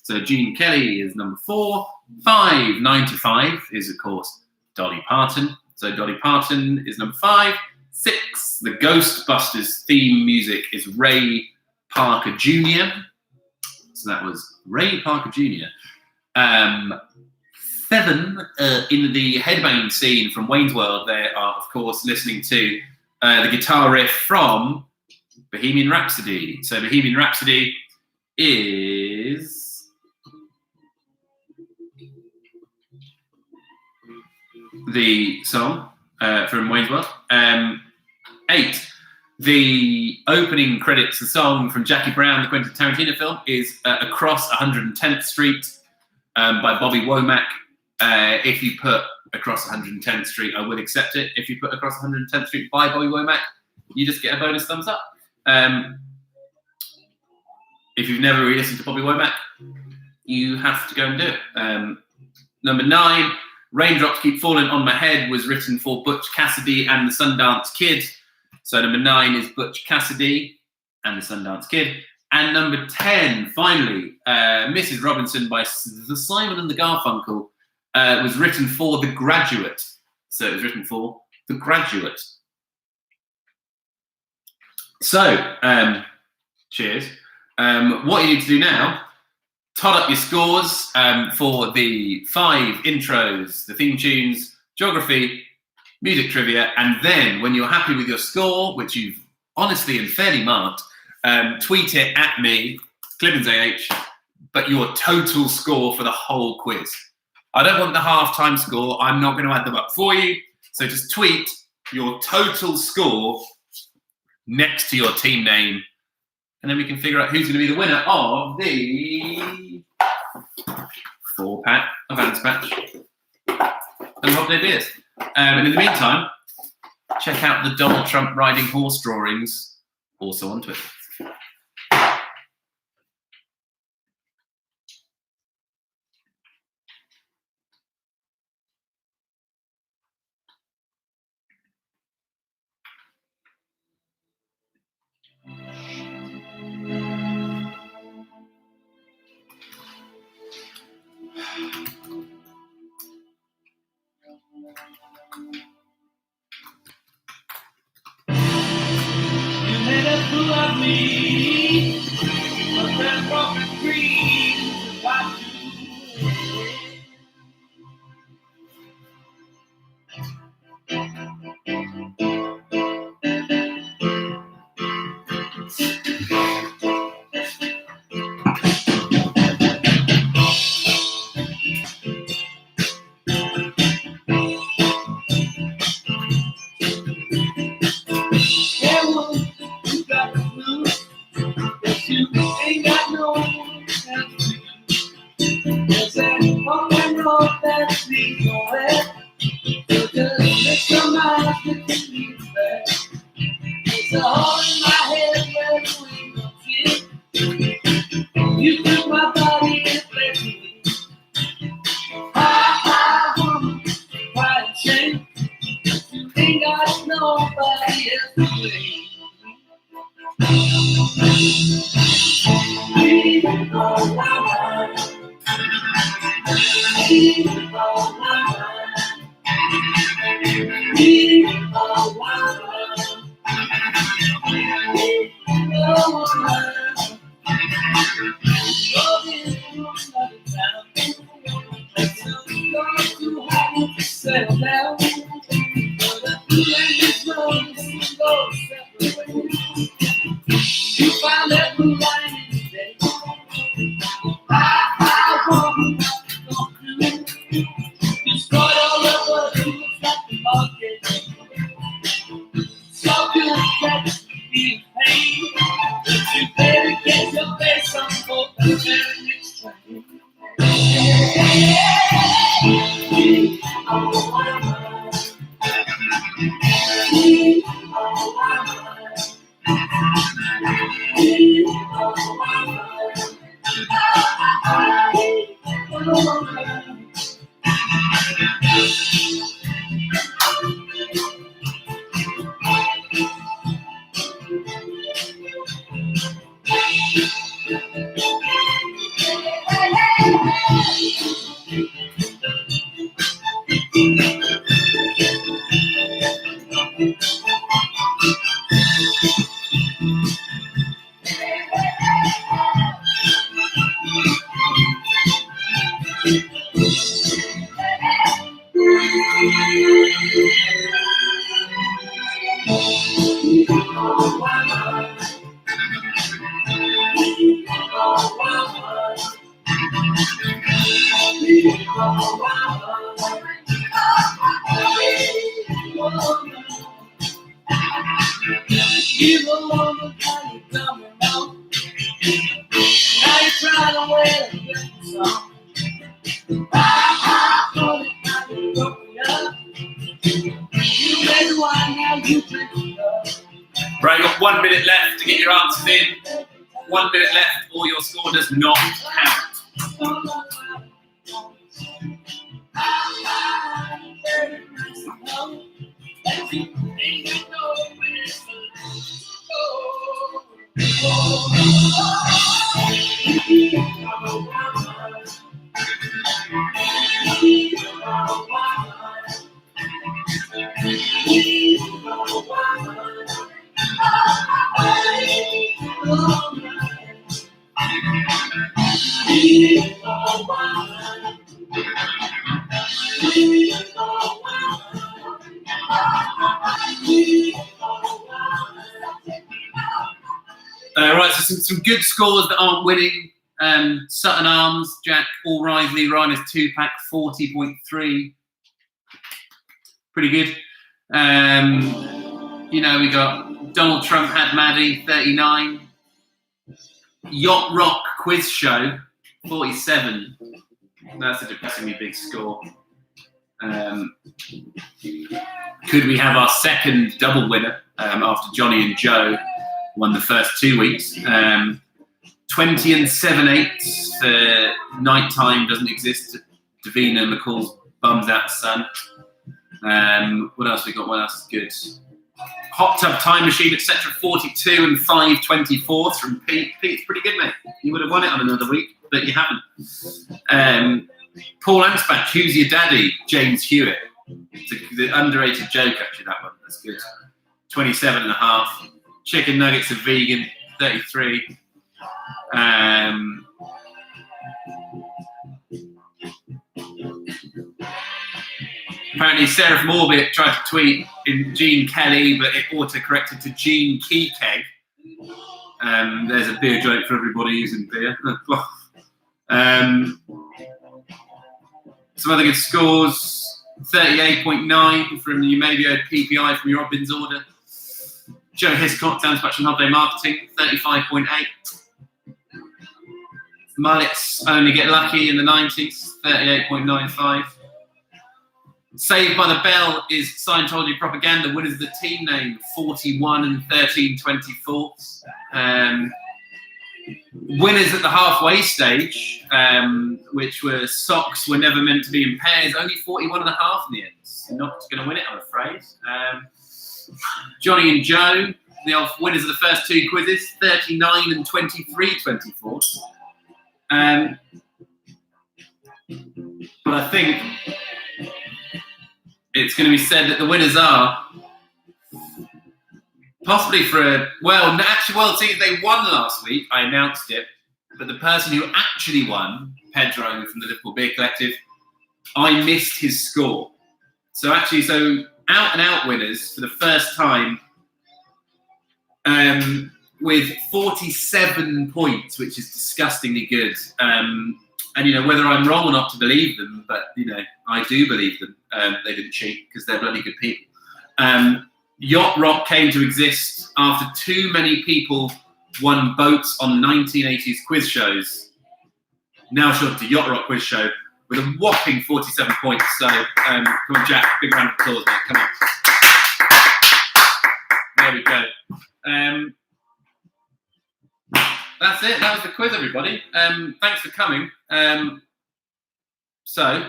S1: So Gene Kelly is number 4. 5, 9 to 5 is, of course, Dolly Parton. So Dolly Parton is number 5. 6, the Ghostbusters theme music is Ray Parker Jr. So that was Ray Parker Jr. 7, in the headbanging scene from Wayne's World, they are, of course, listening to the guitar riff from Bohemian Rhapsody. So Bohemian Rhapsody is the song from Wayne's World. 8, the opening credits, the song from Jackie Brown, the Quentin Tarantino film, is Across 110th Street by Bobby Womack. If you put Across 110th Street, I would accept it. If you put Across 110th Street by Bobby Womack, you just get a bonus thumbs up. If you've never re-listened to Bobby Womack, you have to go and do it. Number 9, Raindrops Keep Falling on My Head was written for Butch Cassidy and the Sundance Kid. So number 9 is Butch Cassidy and the Sundance Kid. And number 10, finally, Mrs. Robinson by the Simon and the Garfunkel was written for The Graduate. So it was written for The Graduate. So, cheers. What you need to do now, tot up your scores for the 5 intros, the theme tunes, geography, music trivia, and then when you're happy with your score, which you've honestly and fairly marked, tweet it at me, ClibbonsAH, but your total score for the whole quiz. I don't want the half-time score. I'm not going to add them up for you. So just tweet your total score next to your team name, and then we can figure out who's going to be the winner of the 4-pack of Ants Patch and Holiday Beers. And in the meantime, check out the Donald Trump riding horse drawings, also on Twitter. Right, you've got 1 minute left to get your answers in. 1 minute left, or your score does not count. Right, so some good scores that aren't winning. Sutton Arms, Jack, All Risley, Rhinos 2-pack, 40.3. Pretty good. You know, we got Donald Trump had Maddie, 39. Yacht Rock Quiz Show, 47. That's a depressingly big score. Could we have our second double winner after Johnny and Joe won the first 2 weeks? 20 and 7/8 for Nighttime doesn't exist. Davina McCall's Bums Out the Sun. What else we got? What else is good? Hot Tub Time Machine, etc. 42 and 5/24 from Pete. Pete's pretty good, mate. You would have won it on another week, but you haven't. Paul Ansbach, Who's Your Daddy? James Hewitt. It's the underrated joke, actually, that one. That's good. 27 and a half. Chicken Nuggets are vegan, 33. Apparently, Sarah from Orbit tried to tweet in Gene Kelly, but it auto-corrected to Gene Keykeg. There's a beer joke for everybody using beer. Some other good scores. 38.9 from the Umabio PPI from your Robbins order. Joe Hiscock, Downsbatch and Holiday Marketing, 35.8. Mullets Only Get Lucky in the 90s, 38.95. Saved by the Bell is Scientology Propaganda. Winners of the team name, 41 and 13/24. Winners at the halfway stage, which were Socks Were Never Meant to Be in Pairs, only 41 and a half in the end. Not going to win it, I'm afraid. Johnny and Joe, the winners of the first 2 quizzes, 39 and 23/24. But I think it's going to be said that the winners are possibly see, they won last week. I announced it, but the person who actually won, Pedro from the Liverpool Beer Collective, I missed his score. So out and out winners for the first time, with 47 points, which is disgustingly good. And you know, whether I'm wrong or not to believe them, but you know, I do believe them. They didn't cheat because they're bloody good people. Yacht Rock came to exist after too many people won boats on 1980s quiz shows. Now shot to Yacht Rock Quiz Show with a whopping 47 points. So come on, Jack, big round of applause, mate. Come on. There we go. That's it. That was the quiz, everybody. Thanks for coming. So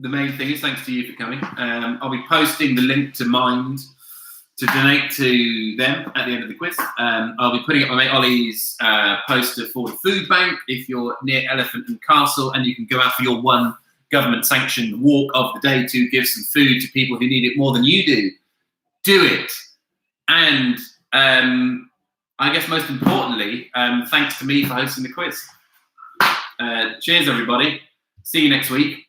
S1: the main thing is thanks to you for coming. I'll be posting the link to Mind to donate to them at the end of the quiz. I'll be putting up my mate Ollie's poster for the food bank if you're near Elephant and Castle, and you can go out for your one government-sanctioned walk of the day to give some food to people who need it more than you do it. And I guess most importantly, thanks to me for hosting the quiz. Cheers, everybody. See you next week.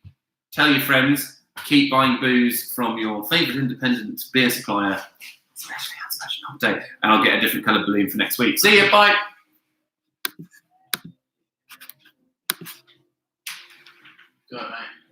S1: Tell your friends. Keep buying booze from your favourite independent beer supplier, especially on Special Hot Day. And I'll get a different coloured balloon for next week. See you. Bye.
S2: Good, mate.